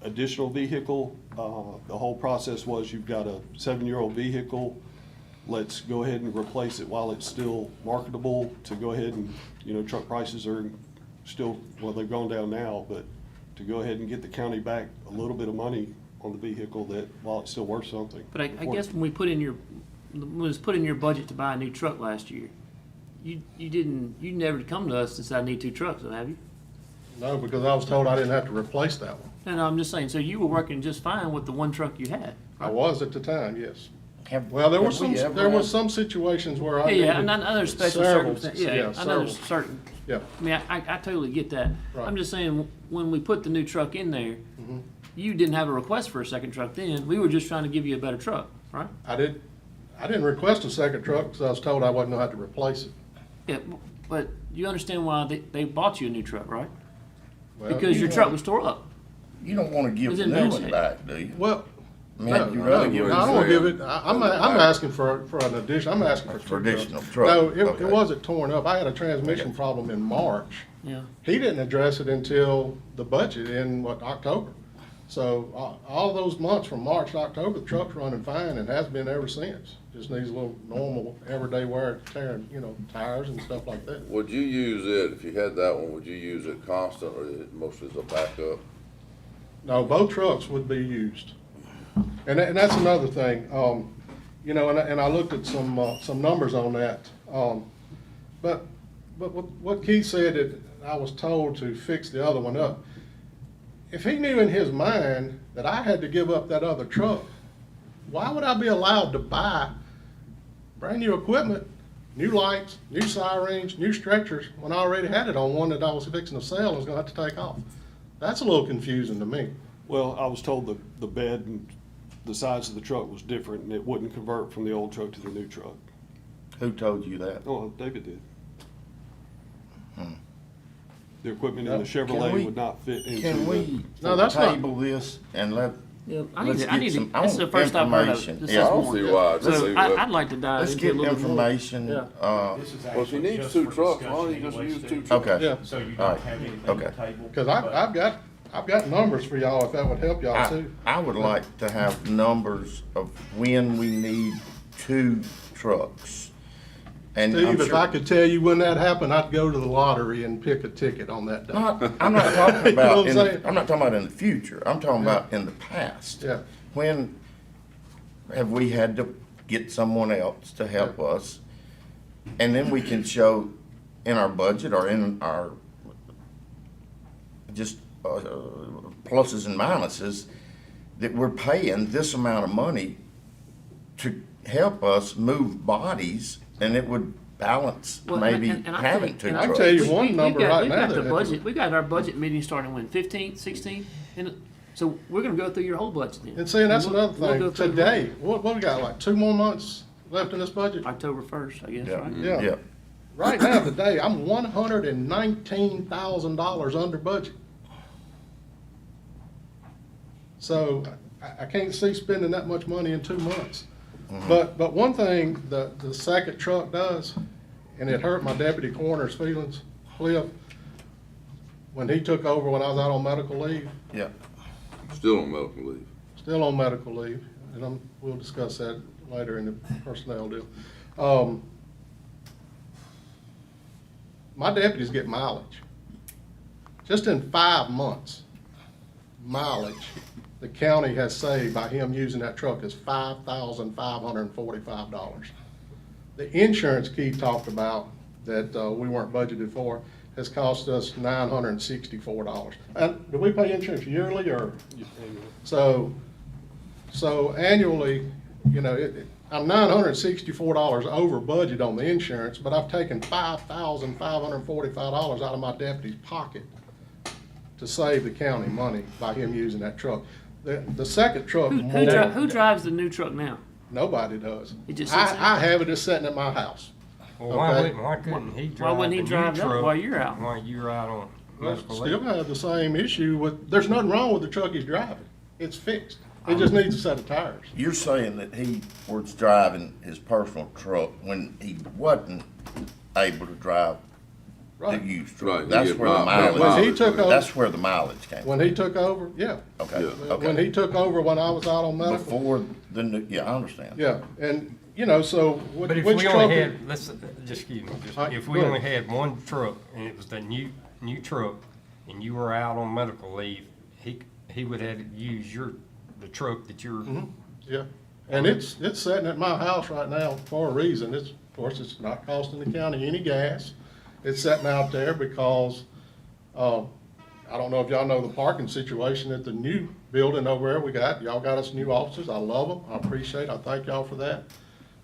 Speaker 9: additional vehicle. The whole process was, you've got a 7-year-old vehicle, let's go ahead and replace it while it's still marketable, to go ahead and, you know, truck prices are still, well, they've gone down now, but to go ahead and get the county back a little bit of money on the vehicle, that while it's still worth something.
Speaker 7: But I guess when it was put in your budget to buy a new truck last year, you never come to us and said, I need two trucks, have you?
Speaker 10: No, because I was told I didn't have to replace that one.
Speaker 7: No, I'm just saying, so you were working just fine with the one truck you had.
Speaker 10: I was at the time, yes.
Speaker 2: Have-
Speaker 10: Well, there
Speaker 2: have we ever had-
Speaker 10: some situations where I
Speaker 7: Yeah,
Speaker 10: needed
Speaker 7: and other special
Speaker 10: several-
Speaker 7: circumstances, I know
Speaker 10: several.
Speaker 7: there's certain,
Speaker 10: Yeah,
Speaker 7: I mean, I totally get that.
Speaker 10: Right.
Speaker 7: I'm just saying, when we put the new truck in there, you didn't have a request for a second truck then, we were just trying to give you a better truck, right?
Speaker 10: I didn't request a second truck because I was told I wasn't gonna have to replace it.
Speaker 7: Yeah, but you understand why they bought you a new truck, right?
Speaker 10: Well,
Speaker 7: Because your truck was tore up.
Speaker 2: You don't wanna give
Speaker 7: It's
Speaker 2: the
Speaker 7: in
Speaker 2: new
Speaker 7: bad
Speaker 2: one
Speaker 7: shape.
Speaker 2: back, do you?
Speaker 10: Well,
Speaker 2: I mean,
Speaker 10: no,
Speaker 2: you'd
Speaker 10: no,
Speaker 2: rather give
Speaker 10: I
Speaker 2: it.
Speaker 10: don't wanna give it, I'm asking for an addition, I'm asking for
Speaker 2: For
Speaker 10: two trucks.
Speaker 2: additional truck,
Speaker 10: No, it
Speaker 2: okay.
Speaker 10: wasn't torn up. I had a transmission problem in March.
Speaker 7: Yeah.
Speaker 10: He didn't address it until the budget in, October. So, all those months from March to October, the truck's running fine and has been ever since. Just needs a little normal, everyday wear, tearing, tires and stuff like that.
Speaker 5: Would you use it, if you had that one, would you use it constant or is it mostly as a backup?
Speaker 10: No, both trucks would be used. And that's another thing, and I looked at some numbers on that. But what Keith said, that I was told to fix the other one up. If he knew in his mind that I had to give up that other truck, why would I be allowed to buy brand new equipment, new lights, new sirens, new stretchers, when I already had it on one that I was fixing to sell and was gonna have to take off? That's a little confusing to me.
Speaker 9: Well, I was told the bed and the size of the truck was different, and it wouldn't convert from the old truck to the new truck.
Speaker 2: Who told you that?
Speaker 9: Oh, David did. The equipment in the
Speaker 2: Can
Speaker 9: Chevrolet
Speaker 2: we-
Speaker 9: would not fit into
Speaker 2: Can
Speaker 9: the.
Speaker 2: we
Speaker 10: No, that's not-
Speaker 2: table this and let,
Speaker 7: Yeah,
Speaker 2: let's get some, I
Speaker 7: this is the
Speaker 2: want
Speaker 7: first I've heard of it.
Speaker 2: information.
Speaker 7: This
Speaker 2: Yeah,
Speaker 7: is
Speaker 5: I don't
Speaker 7: more.
Speaker 5: see why.
Speaker 7: So I'd like to dive
Speaker 2: let's
Speaker 7: into a
Speaker 2: get
Speaker 7: little bit more.
Speaker 2: information,
Speaker 7: Yeah.
Speaker 5: Well, if he needs two trucks, why don't he just use two trucks?
Speaker 2: okay.
Speaker 10: Yeah,
Speaker 1: So you
Speaker 2: All
Speaker 1: don't
Speaker 2: right.
Speaker 1: have anything
Speaker 2: Okay.
Speaker 1: to table?
Speaker 10: cause I've got numbers for y'all if that would help y'all too.
Speaker 2: I would like to have numbers of when we need 2 trucks. And I'm
Speaker 10: Steve, if
Speaker 2: sure-
Speaker 10: I could tell you when that happened, I'd go to the lottery and pick a ticket on that day.
Speaker 2: I'm not talking
Speaker 10: You know
Speaker 2: about,
Speaker 10: what I'm saying?
Speaker 2: I'm not talking about in the future, I'm talking about in the past.
Speaker 10: Yeah.
Speaker 2: When have we had to get someone else to help us? And then we can show in our budget or in our just pluses and minuses that we're paying this amount of money to help us move bodies, and it would balance
Speaker 7: Well,
Speaker 2: maybe
Speaker 7: and I
Speaker 2: having
Speaker 7: think-
Speaker 2: 2
Speaker 7: and
Speaker 10: I
Speaker 2: trucks.
Speaker 10: can tell you one
Speaker 7: We've
Speaker 10: number
Speaker 7: got-
Speaker 10: right
Speaker 7: we've
Speaker 10: now.
Speaker 7: got the
Speaker 10: that-
Speaker 7: budget, we got our budget meeting starting when, 15th, 16th? And so we're gonna go through your whole budget then.
Speaker 10: And see, and that's
Speaker 7: We'll-
Speaker 10: another
Speaker 7: we'll go
Speaker 10: thing,
Speaker 7: through
Speaker 10: today, what we got, like 2 more months left in this budget?
Speaker 7: October 1st, I guess,
Speaker 2: Yeah.
Speaker 7: right?
Speaker 10: Yeah.
Speaker 2: Yeah.
Speaker 10: Right now, today, I'm $119,000 under budget. So I can't see spending that much money in 2 months. But one thing the second truck does, and it hurt my deputy coroner's feelings, Cliff, when he took over when I was out on medical leave,
Speaker 2: Yeah.
Speaker 5: Still on medical leave.
Speaker 10: still on medical leave, and we'll discuss that later in the personnel deal. My deputies get mileage. Just in 5 months, mileage the county has saved by him using that truck is $5,545. The insurance Keith talked about that we weren't budgeted for has cost us $964. And do we pay insurance yearly or? So annually, I'm $964 over budget on the insurance, but I've taken $5,545 out of my deputy's pocket to save the county money by him using that truck. The second truck,
Speaker 7: Who drives the new truck now?
Speaker 10: nobody does.
Speaker 7: It just sits there?
Speaker 10: I have it just sitting at my house.
Speaker 4: Well, why
Speaker 10: Okay.
Speaker 4: why couldn't he
Speaker 7: Why
Speaker 4: drive
Speaker 7: wouldn't he
Speaker 4: the new
Speaker 7: drive that
Speaker 4: truck
Speaker 7: while you're out?
Speaker 4: While you're out on medical
Speaker 10: Still
Speaker 4: leave?
Speaker 10: have the same issue with, there's nothing wrong with the truck he's driving. It's fixed. It just needs a set of tires.
Speaker 2: You're saying that he was driving his personal truck when he wasn't able to drive the
Speaker 10: Right.
Speaker 2: used
Speaker 5: Right,
Speaker 2: truck.
Speaker 5: he
Speaker 2: That's
Speaker 5: get
Speaker 2: where the
Speaker 5: mileage.
Speaker 10: When he
Speaker 2: mileage,
Speaker 10: took over,
Speaker 2: that's where the mileage came.
Speaker 10: when he took over, yeah.
Speaker 2: Okay,
Speaker 5: Yeah.
Speaker 10: When
Speaker 2: okay.
Speaker 10: he took over when I was out on medical,
Speaker 2: Before the new, yeah, I understand.
Speaker 10: yeah, and, so which
Speaker 4: But if
Speaker 10: which
Speaker 4: we
Speaker 10: truck?
Speaker 4: only had, let's, just excuse me, just,
Speaker 10: All right,
Speaker 4: if
Speaker 10: go
Speaker 4: we
Speaker 10: ahead.
Speaker 4: only had one truck and it was the new truck and you were out on medical leave, he would have to use the truck that you're,
Speaker 10: Yeah, and it's sitting at my house right now for a reason. Of course, it's not costing the county any gas. It's sitting out there because, I don't know if y'all know the parking situation at the new building over there we got. Y'all got us new officers. I love them. I appreciate it. I thank y'all for that.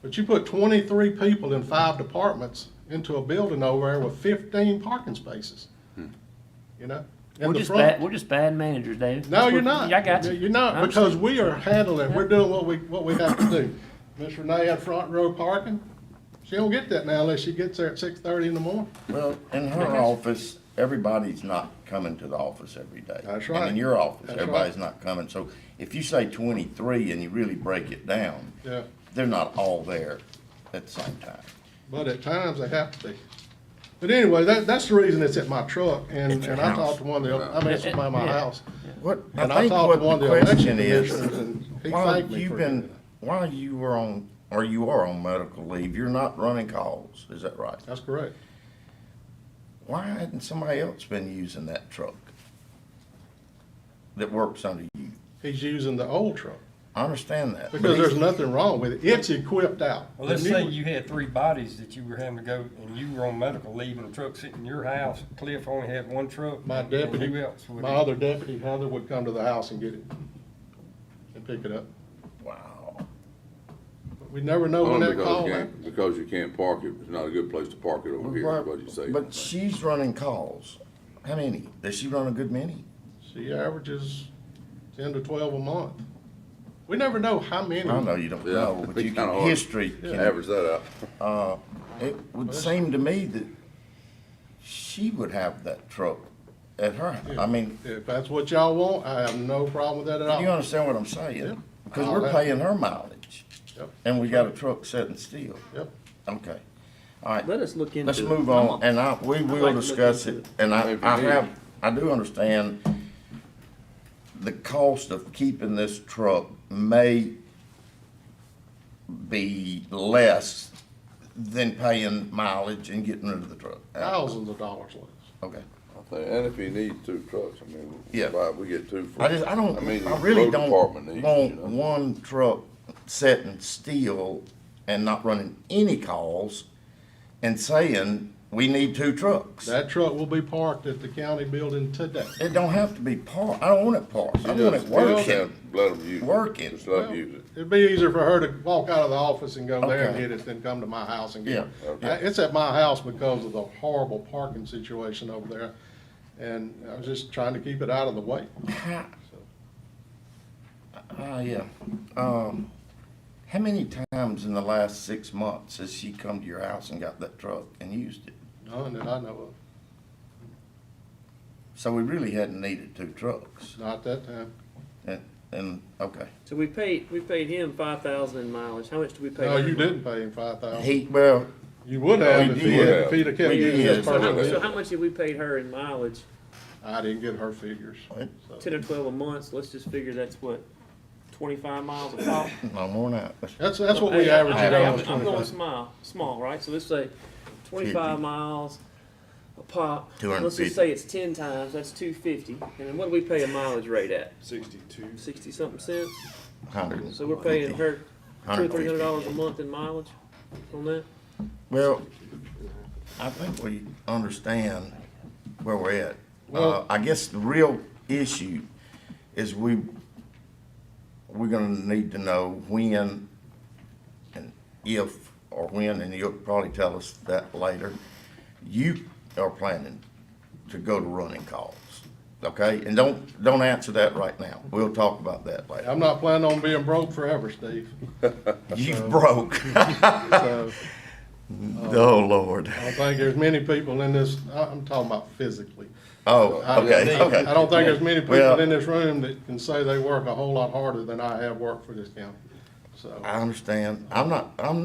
Speaker 10: But you put 23 people in 5 departments into a building over there with 15 parking spaces. In
Speaker 7: We're
Speaker 10: the
Speaker 7: just
Speaker 10: front.
Speaker 7: bad, we're just bad managers, Dave.
Speaker 10: No,
Speaker 7: That's
Speaker 10: you're
Speaker 7: what-
Speaker 10: not.
Speaker 7: I got you.
Speaker 10: You're not,
Speaker 7: I
Speaker 10: because
Speaker 7: understand.
Speaker 10: we are handling, we're doing what we have to do. Miss Renee had front row parking. She don't get that now unless she gets there at 6:30 in the morning.
Speaker 2: Well, in her office, everybody's not coming to the office every day.
Speaker 10: That's
Speaker 2: And
Speaker 10: right.
Speaker 2: in your office,
Speaker 10: That's
Speaker 2: everybody's
Speaker 10: right.
Speaker 2: not coming. So if you say 23 and you really break it down,
Speaker 10: Yeah,
Speaker 2: they're not all there at the same time.
Speaker 10: but at times they have to be. But anyway, that's the reason it's at my truck, and
Speaker 2: At your
Speaker 10: I
Speaker 2: house.
Speaker 10: talked to one of the, I mean, it's by my
Speaker 7: Yeah.
Speaker 10: house.
Speaker 2: What,
Speaker 10: And
Speaker 2: I
Speaker 10: I
Speaker 2: think
Speaker 10: talked
Speaker 2: what
Speaker 10: to one of
Speaker 2: the
Speaker 10: the election
Speaker 2: question is,
Speaker 10: commissioners, and he
Speaker 2: while
Speaker 10: thanked me
Speaker 2: you've
Speaker 10: for doing
Speaker 2: been,
Speaker 10: that.
Speaker 2: while you were on, or you are on medical leave, you're not running calls, is that right?
Speaker 10: That's correct.
Speaker 2: Why hadn't somebody else been using that truck that works under you?
Speaker 10: He's using the old truck,
Speaker 2: I understand that. but
Speaker 10: because there's
Speaker 2: he's-
Speaker 10: nothing wrong with it. It's equipped out.
Speaker 4: Well, let's
Speaker 10: The new
Speaker 4: say
Speaker 10: one-
Speaker 4: you had 3 bodies that you were having to go, and you were on medical leave, and the truck sitting in your house. Cliff only had 1 truck.
Speaker 10: My
Speaker 4: and
Speaker 10: deputy,
Speaker 4: who else would
Speaker 10: my other deputy, Heather, would come to the house and get it and pick it up.
Speaker 2: Wow.
Speaker 10: But we never know when
Speaker 5: Only
Speaker 10: that call
Speaker 5: because you
Speaker 10: happens.
Speaker 5: can't, because you can't park it, it's not a good place to park it over here, is what you say.
Speaker 2: But she's running calls. How many? Does she run a good many?
Speaker 10: She averages 10 to 12 a month. We never know how many.
Speaker 2: I know you don't
Speaker 5: Yeah,
Speaker 2: know, but
Speaker 5: it's
Speaker 2: you
Speaker 5: kinda
Speaker 2: can,
Speaker 5: hard.
Speaker 2: history can,
Speaker 5: Average that out.
Speaker 2: it would seem to me that she would have that truck at her, I mean,
Speaker 10: If that's what y'all want, I have no problem with that at all.
Speaker 2: you understand what I'm
Speaker 10: Yeah.
Speaker 2: saying? Because
Speaker 10: All
Speaker 2: we're
Speaker 10: that.
Speaker 2: paying her mileage,
Speaker 10: Yep,
Speaker 2: and we got a truck sitting still.
Speaker 10: yep.
Speaker 2: Okay, all right.
Speaker 7: Let us look into it.
Speaker 2: Let's move on, and we
Speaker 7: I'd
Speaker 2: will
Speaker 7: like to look
Speaker 2: discuss
Speaker 7: into
Speaker 2: it, and
Speaker 5: If you need.
Speaker 2: I do understand the cost of keeping this truck may be less than paying mileage and getting rid of the truck.
Speaker 10: Thousands of dollars less.
Speaker 2: Okay.
Speaker 5: I think, and if you need 2 trucks, I mean,
Speaker 2: Yeah.
Speaker 5: we get 2 for.
Speaker 2: I
Speaker 5: mean, the
Speaker 2: really
Speaker 5: road
Speaker 2: don't
Speaker 5: department needs,
Speaker 2: want
Speaker 5: you know.
Speaker 2: one truck sitting still and not running any calls and saying, we need 2 trucks.
Speaker 10: That truck will be parked at the county building today.
Speaker 2: It don't have to be parked. I don't want it parked. I
Speaker 5: You
Speaker 2: want
Speaker 5: just-
Speaker 2: it
Speaker 5: you just
Speaker 2: working.
Speaker 5: have to Let them use it.
Speaker 2: Working.
Speaker 5: Just let them
Speaker 10: Well,
Speaker 5: use it.
Speaker 10: It'd be easier for her to walk out of the office and go there and
Speaker 2: Okay.
Speaker 10: get it than come to my house and get it.
Speaker 2: Yeah.
Speaker 10: It's at my house because of the horrible parking situation over there. And I was just trying to keep it out of the way.
Speaker 2: Yeah. How many times in the last 6 months has she come to your house and got that truck and used it?
Speaker 10: None that I know of.
Speaker 2: So we really hadn't needed 2 trucks.
Speaker 10: Not that time.
Speaker 2: And, okay.
Speaker 7: So we paid him 5,000 in mileage. How much did we pay?
Speaker 10: No,
Speaker 7: her?
Speaker 10: you didn't pay him 5,000.
Speaker 2: Well,
Speaker 10: You would have
Speaker 2: We
Speaker 10: if
Speaker 2: did.
Speaker 10: he'd have kept
Speaker 2: We
Speaker 10: using
Speaker 2: did.
Speaker 10: his
Speaker 7: So
Speaker 10: personal
Speaker 7: how
Speaker 10: vehicle.
Speaker 7: much have we paid her in mileage?
Speaker 10: I didn't get her figures.
Speaker 2: What?
Speaker 10: So,
Speaker 7: 10 or 12 a month, so let's just figure that's what, 25 miles a pop?
Speaker 2: no more than that.
Speaker 10: That's what we
Speaker 7: Hey,
Speaker 10: average it on.
Speaker 7: I'm
Speaker 10: is
Speaker 7: going
Speaker 10: 25.
Speaker 7: small, right? So let's say 25
Speaker 2: 50.
Speaker 7: miles a pop. Let's
Speaker 2: 250.
Speaker 7: just say it's 10 times, that's 250. And then what do we pay a mileage rate at?
Speaker 9: 62.
Speaker 7: 60 something cents?
Speaker 2: 100.
Speaker 7: So we're paying her $200 or $300 a
Speaker 2: 150.
Speaker 7: month in mileage on that?
Speaker 2: Well, I think we understand where we're at.
Speaker 10: Well-
Speaker 2: I guess the real issue is we're gonna need to know when and if, or when, and you'll probably tell us that later, you are planning to go to running calls, okay? And don't answer that right now. We'll talk about that later.
Speaker 10: I'm not planning on being broke forever, Steve.
Speaker 2: You broke.
Speaker 10: So
Speaker 2: Oh, Lord.
Speaker 10: I don't think there's many people in this, I'm talking about physically.
Speaker 2: Oh, okay, okay.
Speaker 10: I don't think there's many people
Speaker 2: Well-
Speaker 10: in this room that can say they work a whole lot harder than I have worked for this county. So,
Speaker 2: I understand. I'm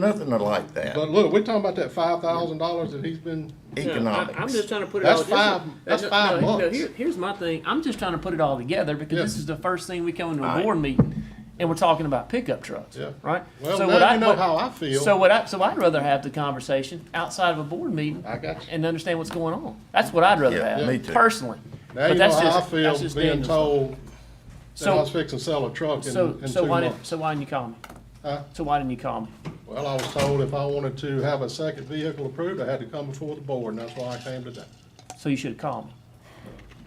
Speaker 2: nothing like that.
Speaker 10: but look, we're talking about that $5,000 that he's been,
Speaker 2: Economics.
Speaker 7: I'm just trying to put it
Speaker 10: That's
Speaker 7: all.
Speaker 10: that's
Speaker 7: no,
Speaker 10: 5
Speaker 7: no,
Speaker 10: months.
Speaker 7: here's my thing. I'm just trying to put it all together because
Speaker 10: Yeah.
Speaker 7: this is the first thing we come into a
Speaker 2: All right.
Speaker 7: board meeting and we're talking about pickup trucks,
Speaker 10: Yeah.
Speaker 7: right?
Speaker 10: Well,
Speaker 7: so
Speaker 10: now
Speaker 7: what
Speaker 10: you know how I feel.
Speaker 7: So I'd rather have the conversation outside of a board meeting
Speaker 10: I got you.
Speaker 7: and understand what's going on. That's what I'd rather
Speaker 2: Yeah,
Speaker 7: have,
Speaker 2: me too.
Speaker 7: personally.
Speaker 10: Now
Speaker 7: But
Speaker 10: you know
Speaker 7: that's
Speaker 10: how I
Speaker 7: just-
Speaker 10: feel
Speaker 7: that's just
Speaker 10: being
Speaker 7: Daniel's
Speaker 10: told that
Speaker 7: So-
Speaker 10: I was fixing to sell a truck in
Speaker 7: So
Speaker 10: 2
Speaker 7: why
Speaker 10: months.
Speaker 7: didn't you call me?
Speaker 10: Huh?
Speaker 7: So why didn't you call me?
Speaker 10: Well, I was told if I wanted to have a second vehicle approved, I had to come before the board, and that's why I came today.
Speaker 7: So you should have called me.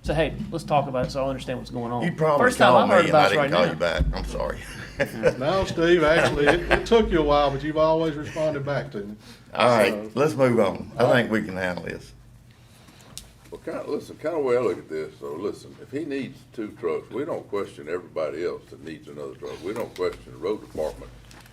Speaker 7: So hey, let's talk about it so I understand what's going on.
Speaker 2: You probably
Speaker 7: First time
Speaker 2: called
Speaker 7: I've heard
Speaker 2: me and I
Speaker 7: about it
Speaker 2: didn't
Speaker 7: right
Speaker 2: call
Speaker 7: now.
Speaker 2: you back. I'm sorry.
Speaker 10: No, Steve, actually, it took you a while, but you've always responded back to me.
Speaker 2: All right,
Speaker 10: So-
Speaker 2: let's move on. I think we can handle this.
Speaker 5: Well, kind of way I look at this, so listen, if he needs 2 trucks, we don't question everybody else that needs another truck. We don't question the road department,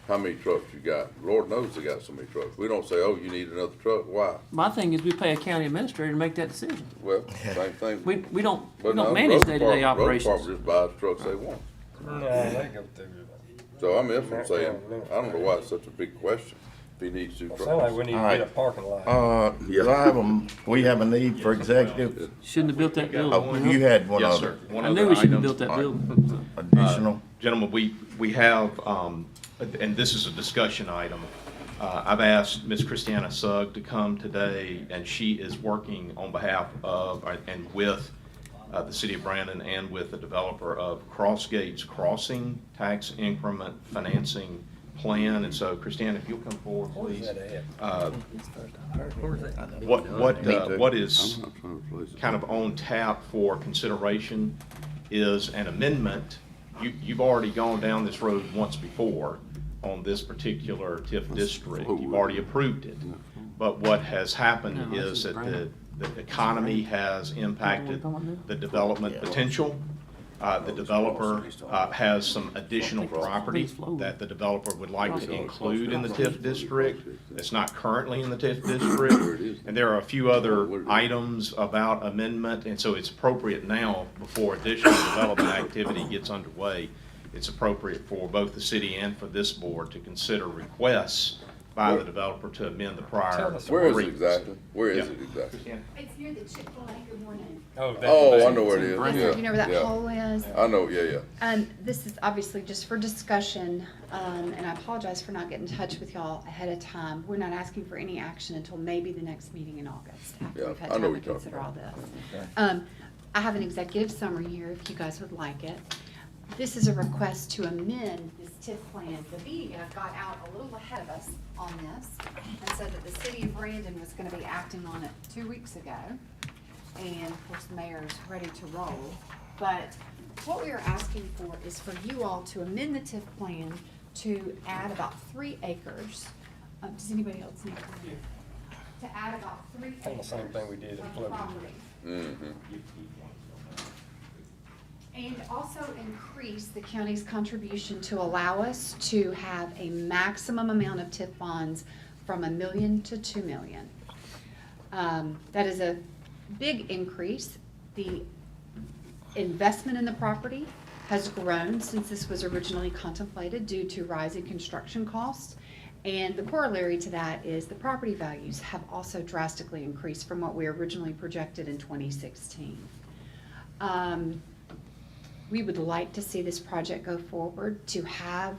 Speaker 5: how many trucks you got. Lord knows they got so many trucks. We don't say, oh, you need another truck, why?
Speaker 7: My thing is we pay a county administrator to make that decision.
Speaker 5: Well, same thing.
Speaker 7: We don't
Speaker 5: But no,
Speaker 7: manage
Speaker 5: road
Speaker 7: day-to-day
Speaker 5: department-
Speaker 7: operations.
Speaker 5: Road department just buys the trucks they want.
Speaker 4: No, they go through
Speaker 5: So I mean, that's what I'm saying. I don't know why it's such a big question. If he needs two
Speaker 4: It
Speaker 5: trucks.
Speaker 4: sounds like we need to
Speaker 2: All right.
Speaker 4: get a parking lot.
Speaker 2: We have a need for executive.
Speaker 7: Shouldn't have built that
Speaker 1: got
Speaker 7: building.
Speaker 2: Oh, you had one
Speaker 1: Yes,
Speaker 2: other
Speaker 1: sir. One
Speaker 7: I
Speaker 1: other
Speaker 7: knew we shouldn't have
Speaker 1: item.
Speaker 7: built that
Speaker 2: All right.
Speaker 7: building.
Speaker 2: Additional.
Speaker 1: Gentlemen, we have, and this is a discussion item. I've asked Ms. Christiana Sugg to come today, and she is working on behalf of, and with the city of Brandon and with the developer of Crossgates Crossing Tax Increment Financing Plan. And so, Christiana, if you'll come forward,
Speaker 4: Where's
Speaker 1: please.
Speaker 4: that at?
Speaker 1: What
Speaker 2: Me too.
Speaker 1: what is
Speaker 5: I'm not trying to place it.
Speaker 1: kind of on tap for consideration is an amendment. You've already gone down this road once before on this particular TIF district. You've already approved it. But what has happened
Speaker 7: No,
Speaker 1: is
Speaker 7: that's
Speaker 1: that
Speaker 7: just
Speaker 1: the economy has impacted the development potential. The developer has some additional property that the developer would like to include in the TIF district. It's not currently in the TIF district. And there are a few other items about amendment, and so it's appropriate now, before additional development activity gets underway, it's appropriate for both the city and for this board to consider requests by the developer to amend the prior
Speaker 4: Tell us
Speaker 5: Where is it
Speaker 1: agreements.
Speaker 5: exactly? Where is
Speaker 1: Yeah.
Speaker 5: it exactly?
Speaker 11: It's near the Chick-fil-A, good morning.
Speaker 5: Oh, I know where it is.
Speaker 11: Yes,
Speaker 5: Yeah,
Speaker 11: sir, you know where that
Speaker 5: yeah.
Speaker 11: hole is?
Speaker 5: I know, yeah.
Speaker 11: This is obviously just for discussion, and I apologize for not getting in touch with y'all ahead of time. We're not asking for any action until maybe the next meeting in August, after
Speaker 5: Yeah,
Speaker 11: we've had
Speaker 5: I know
Speaker 11: time
Speaker 5: what
Speaker 11: to
Speaker 5: you're
Speaker 11: consider
Speaker 5: talking
Speaker 11: all this. I have an executive summary here, if you guys would like it. This is a request to amend this TIF plan. The media got out a little ahead of us on this and said that the city of Brandon was gonna be acting on it 2 weeks ago. And of course, the mayor is ready to roll. But what we are asking for is for you all to amend the TIF plan to add about 3 acres. Does anybody else need to add about 3 acres?
Speaker 4: Kind of the same thing we did in
Speaker 11: of
Speaker 4: Flowood.
Speaker 11: property.
Speaker 5: Mm-hmm.
Speaker 11: And also increase the county's contribution to allow us to have a maximum amount of TIF bonds from $1 million to $2 million. That is a big increase. The investment in the property has grown since this was originally contemplated due to rising construction costs. And the corollary to that is the property values have also drastically increased from what we originally projected in 2016. We would like to see this project go forward, to have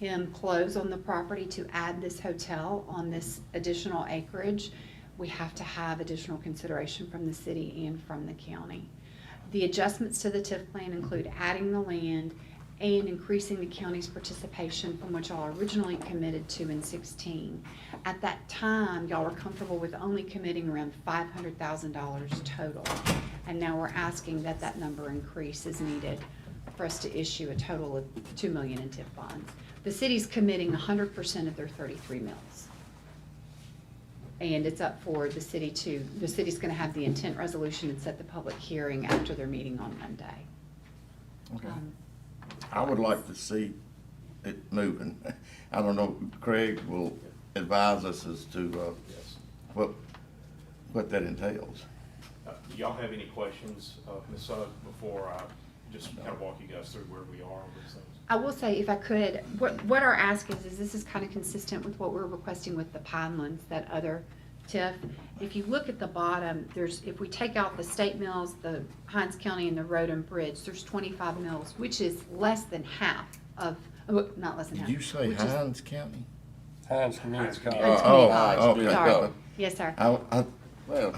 Speaker 11: him close on the property to add this hotel on this additional acreage. We have to have additional consideration from the city and from the county. The adjustments to the TIF plan include adding the land and increasing the county's participation from what y'all originally committed to in 16. At that time, y'all were comfortable with only committing around $500,000 total. And now we're asking that that number increase is needed for us to issue a total of $2 million in TIF bonds. The city's committing 100% of their 33 mills. And it's up for the city's gonna have the intent resolution and set the public hearing after their meeting on Monday.
Speaker 2: Okay. I would like to see it moving. I don't know, Craig will advise us as to, what that entails.
Speaker 1: Do y'all have any questions, Ms. Sugg, before I just kind of walk you guys through where we are on these things?
Speaker 11: I will say, if I could, what our ask is this is kind of consistent with what we're requesting with the Pinelands, that other TIF. If you look at the bottom, if we take out the state mills, the Hines County and the road and bridge, there's 25 mills, which is less than half of, not less than half.
Speaker 2: Did you say
Speaker 11: which is-
Speaker 2: Hines County?
Speaker 4: Hines Community College.
Speaker 11: Hines
Speaker 2: Oh,
Speaker 11: Community College,
Speaker 2: okay.
Speaker 11: sorry. Yes, sir.
Speaker 5: Well,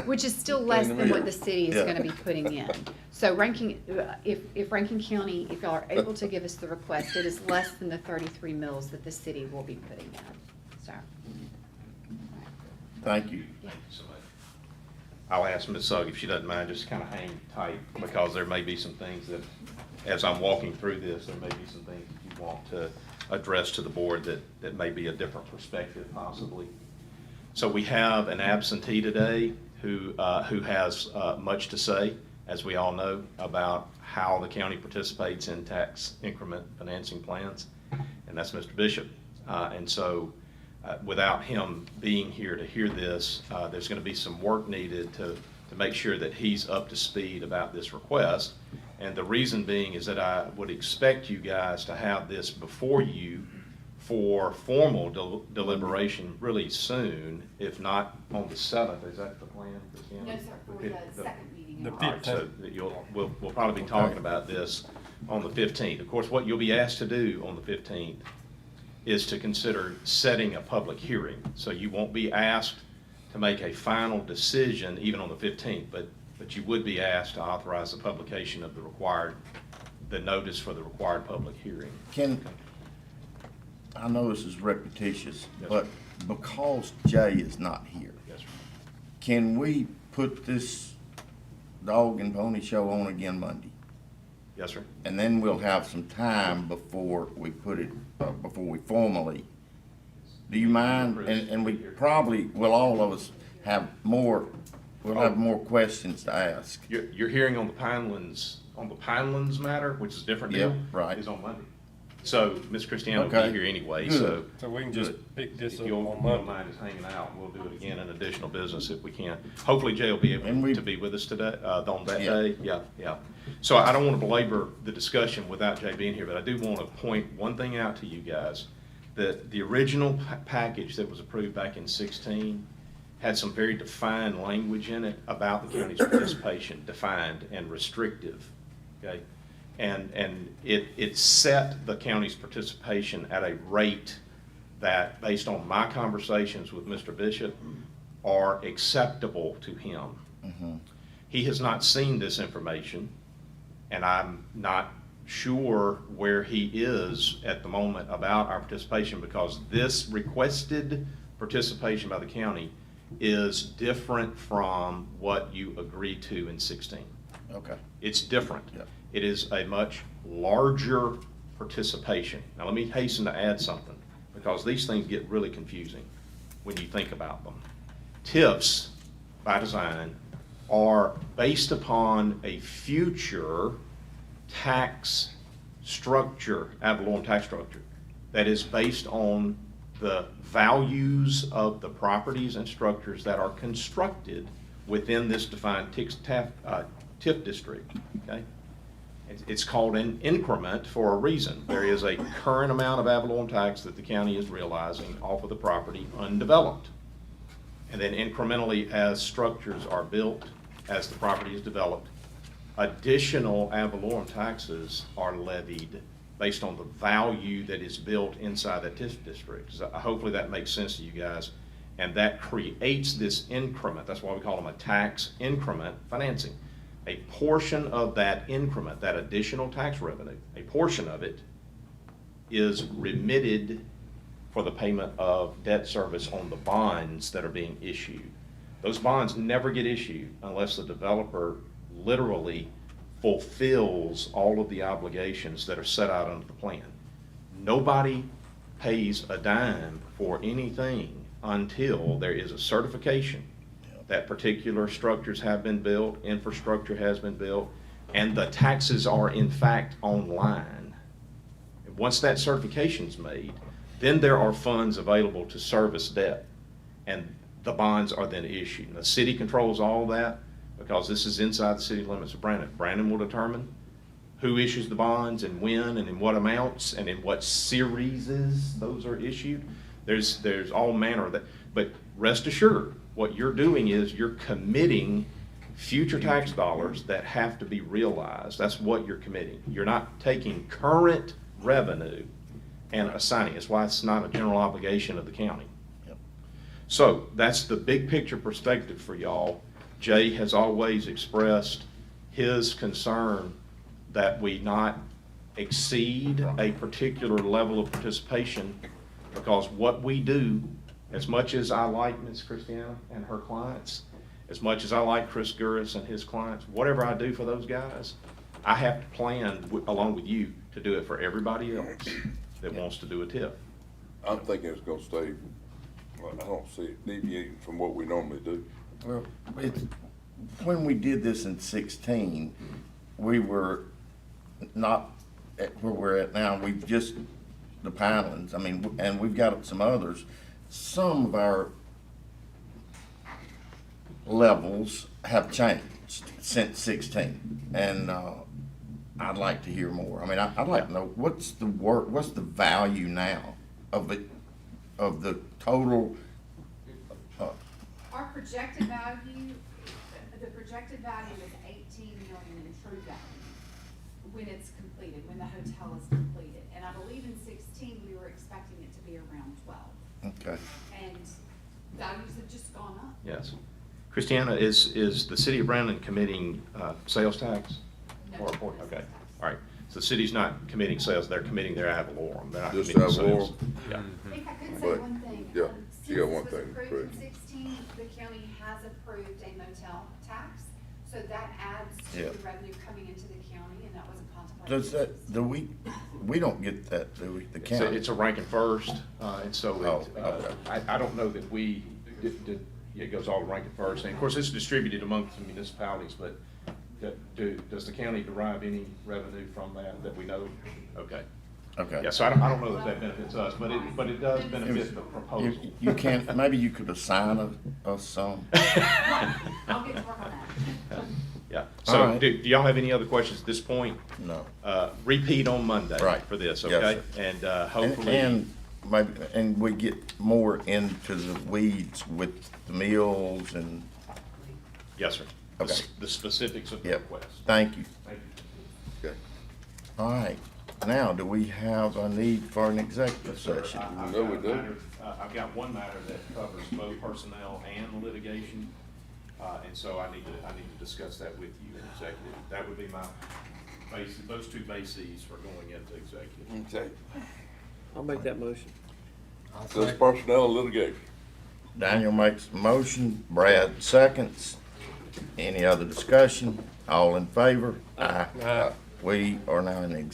Speaker 11: Which is still less than what the city is
Speaker 2: Yeah.
Speaker 11: gonna be putting in. So Rankin, if Rankin County, if y'all are able to give us the request, it is less than the 33 mills that the city will be putting in, so.
Speaker 2: Thank you.
Speaker 11: Yeah.
Speaker 1: I'll ask Ms. Sugg if she doesn't mind, just kind of hang tight, because there may be some things that, as I'm walking through this, there may be some things that you want to address to the board that may be a different perspective possibly. So we have an absentee today who has much to say, as we all know, about how the county participates in tax increment financing plans, and that's Mr. Bishop. And so without him being here to hear this, there's going to be some work needed to make sure that he's up to speed about this request. And the reason being is that I would expect you guys to have this before you
Speaker 3: for formal deliberation really soon, if not on the 7th. Is that the plan, Christiana?
Speaker 11: No, sir, for the second meeting.
Speaker 4: The
Speaker 11: in
Speaker 3: All right,
Speaker 11: August.
Speaker 3: so that we'll probably be talking about this on the 15th. Of course, what you'll be asked to do on the 15th is to consider setting a public hearing. So you won't be asked to make a final decision even on the 15th, but you would be asked to authorize the publication of the notice for the required public hearing.
Speaker 2: I know this is repetitious,
Speaker 3: Yes,
Speaker 2: but because Jay is not here,
Speaker 3: Yes, sir.
Speaker 2: can we put this dog and pony show on again Monday?
Speaker 3: Yes, sir.
Speaker 2: And then we'll have some time before we put it, before we formally, do you mind? And we probably, will all of us have more, we'll have more questions to ask.
Speaker 3: Your hearing on the Pinelands matter, which is a different deal.
Speaker 2: Yep, right.
Speaker 3: Is on Monday. So Ms. Christiana will
Speaker 2: Okay.
Speaker 3: be here anyway,
Speaker 2: Good.
Speaker 3: so.
Speaker 4: So we can just pick this
Speaker 3: If
Speaker 4: up
Speaker 3: you'll
Speaker 4: on
Speaker 3: don't
Speaker 4: Monday.
Speaker 3: mind us hanging out, we'll do it again in additional business if we can. Hopefully Jay will be
Speaker 2: And
Speaker 3: able
Speaker 2: we-
Speaker 3: to be with us today, on that
Speaker 2: Yeah.
Speaker 3: day. Yeah. So I don't want to belabor the discussion without Jay being here, but I do want to point one thing out to you guys. That the original package that was approved back in 16 had some very defined language in it about the county's participation, defined and restrictive, okay? And it set the county's participation at a rate that, based on my conversations with Mr. Bishop, are acceptable to him. He has not seen this information, and I'm not sure where he is at the moment about our participation, because this requested participation by the county is different from what you agreed to in 16.
Speaker 2: Okay.
Speaker 3: It's different.
Speaker 2: Yeah.
Speaker 3: It is a much larger participation. Now, let me hasten to add something, because these things get really confusing when you think about them. TIFs, by design, are based upon a future tax structure, ad valorem tax structure, that is based on the values of the properties and structures that are constructed within this defined TIF district, okay? It's called an increment for a reason. There is a current amount of ad valorem tax that the county is realizing off of the property undeveloped. And then incrementally, as structures are built, as the property is developed, additional ad valorem taxes are levied based on the value that is built inside that TIF district. So hopefully that makes sense to you guys. And that creates this increment. That's why we call them a tax increment financing. A portion of that increment, that additional tax revenue, a portion of it is remitted for the payment of debt service on the bonds that are being issued. Those bonds never get issued unless the developer literally fulfills all of the obligations that are set out under the plan. Nobody pays a dime for anything until there is a certification that particular structures have been built, infrastructure has been built, and the taxes are in fact online. Once that certification's made, then there are funds available to service debt, and the bonds are then issued. The city controls all that, because this is inside the city limits of Brandon. Brandon will determine who issues the bonds and when and in what amounts and in what series those are issued. There's all manner of that. But rest assured, what you're doing is you're committing future tax dollars that have to be realized. That's what you're committing. You're not taking current revenue and assigning. That's why it's not a general obligation of the county.
Speaker 2: Yep.
Speaker 3: So that's the big picture perspective for y'all. Jay has always expressed his concern that we not exceed a particular level of participation, because what we do, as much as I like Ms. Christiana and her clients, as much as I like Chris Gurris and his clients, whatever I do for those guys, I have to plan along with you to do it for everybody else that wants to do a TIF.
Speaker 5: I'm thinking it's gonna stay, well, I don't see it deviating from what we normally do.
Speaker 2: Well, when we did this in 16, we were not at where we're at now. We've just, the Pinelands, I mean, and we've got some others. Some of our levels have changed since 16, and I'd like to hear more. I mean, I'd like to know what's the value now of the total,
Speaker 11: Our projected value, the projected value is 18 million in true value when it's completed, when the hotel is completed. And I believe in 16, we were expecting it to be around 12.
Speaker 2: okay.
Speaker 11: And values have just gone up.
Speaker 3: Yes. Christiana, is the city of Brandon committing sales tax?
Speaker 11: No.
Speaker 3: Okay, all right. So the city's not committing sales, they're committing their ad valorem. They're not
Speaker 5: Just
Speaker 3: committing
Speaker 5: ad
Speaker 3: sales.
Speaker 5: valorem?
Speaker 3: Yeah.
Speaker 11: I think I could say
Speaker 5: But,
Speaker 11: one thing.
Speaker 5: yeah,
Speaker 11: Since
Speaker 5: you got one
Speaker 11: this
Speaker 5: thing,
Speaker 11: was approved
Speaker 5: correct.
Speaker 11: in 16, the county has approved a motel tax. So that adds to
Speaker 2: Yeah.
Speaker 11: the revenue coming into the county, and that wasn't contemplated.
Speaker 2: Does that, we don't get that, do we, the
Speaker 3: So
Speaker 2: county?
Speaker 3: it's a Rankin First, and so
Speaker 2: Oh, okay.
Speaker 3: I don't know that we, it goes all to Rankin First. And of course, it's distributed among the municipalities, but does the county derive any revenue from that we know? Okay.
Speaker 2: Okay.
Speaker 3: Yeah, so I don't know that that benefits us, but it does benefit the proposal.
Speaker 2: You can't, maybe you could assign us some?
Speaker 11: I'll get to work on that.
Speaker 3: Yeah,
Speaker 2: All
Speaker 3: so
Speaker 2: right.
Speaker 3: do y'all have any other questions at this point?
Speaker 2: No.
Speaker 3: Repeat on Monday
Speaker 2: Right.
Speaker 3: for this,
Speaker 2: Yes,
Speaker 3: okay?
Speaker 2: sir.
Speaker 3: And hopefully.
Speaker 2: And maybe, and we get more into the weeds with the meals and,
Speaker 3: Yes, sir.
Speaker 2: Okay.
Speaker 3: The specifics of the
Speaker 2: yep,
Speaker 3: request.
Speaker 2: thank you.
Speaker 3: Thank you.
Speaker 5: Okay.
Speaker 2: All right, now, do we have a need for an executive
Speaker 3: Sir,
Speaker 2: session?
Speaker 3: I've
Speaker 5: No,
Speaker 3: got
Speaker 5: we
Speaker 3: a
Speaker 5: don't.
Speaker 3: matter- I've got one matter that covers both personnel and litigation, and so I need to discuss that with you in executive. That would be my basis, those two bases for going into executive.
Speaker 5: Okay.
Speaker 7: I'll make that motion.
Speaker 5: This personnel and litigation.
Speaker 2: Daniel makes the motion, Brad seconds. Any other discussion? All in favor? Aye. We are now in executive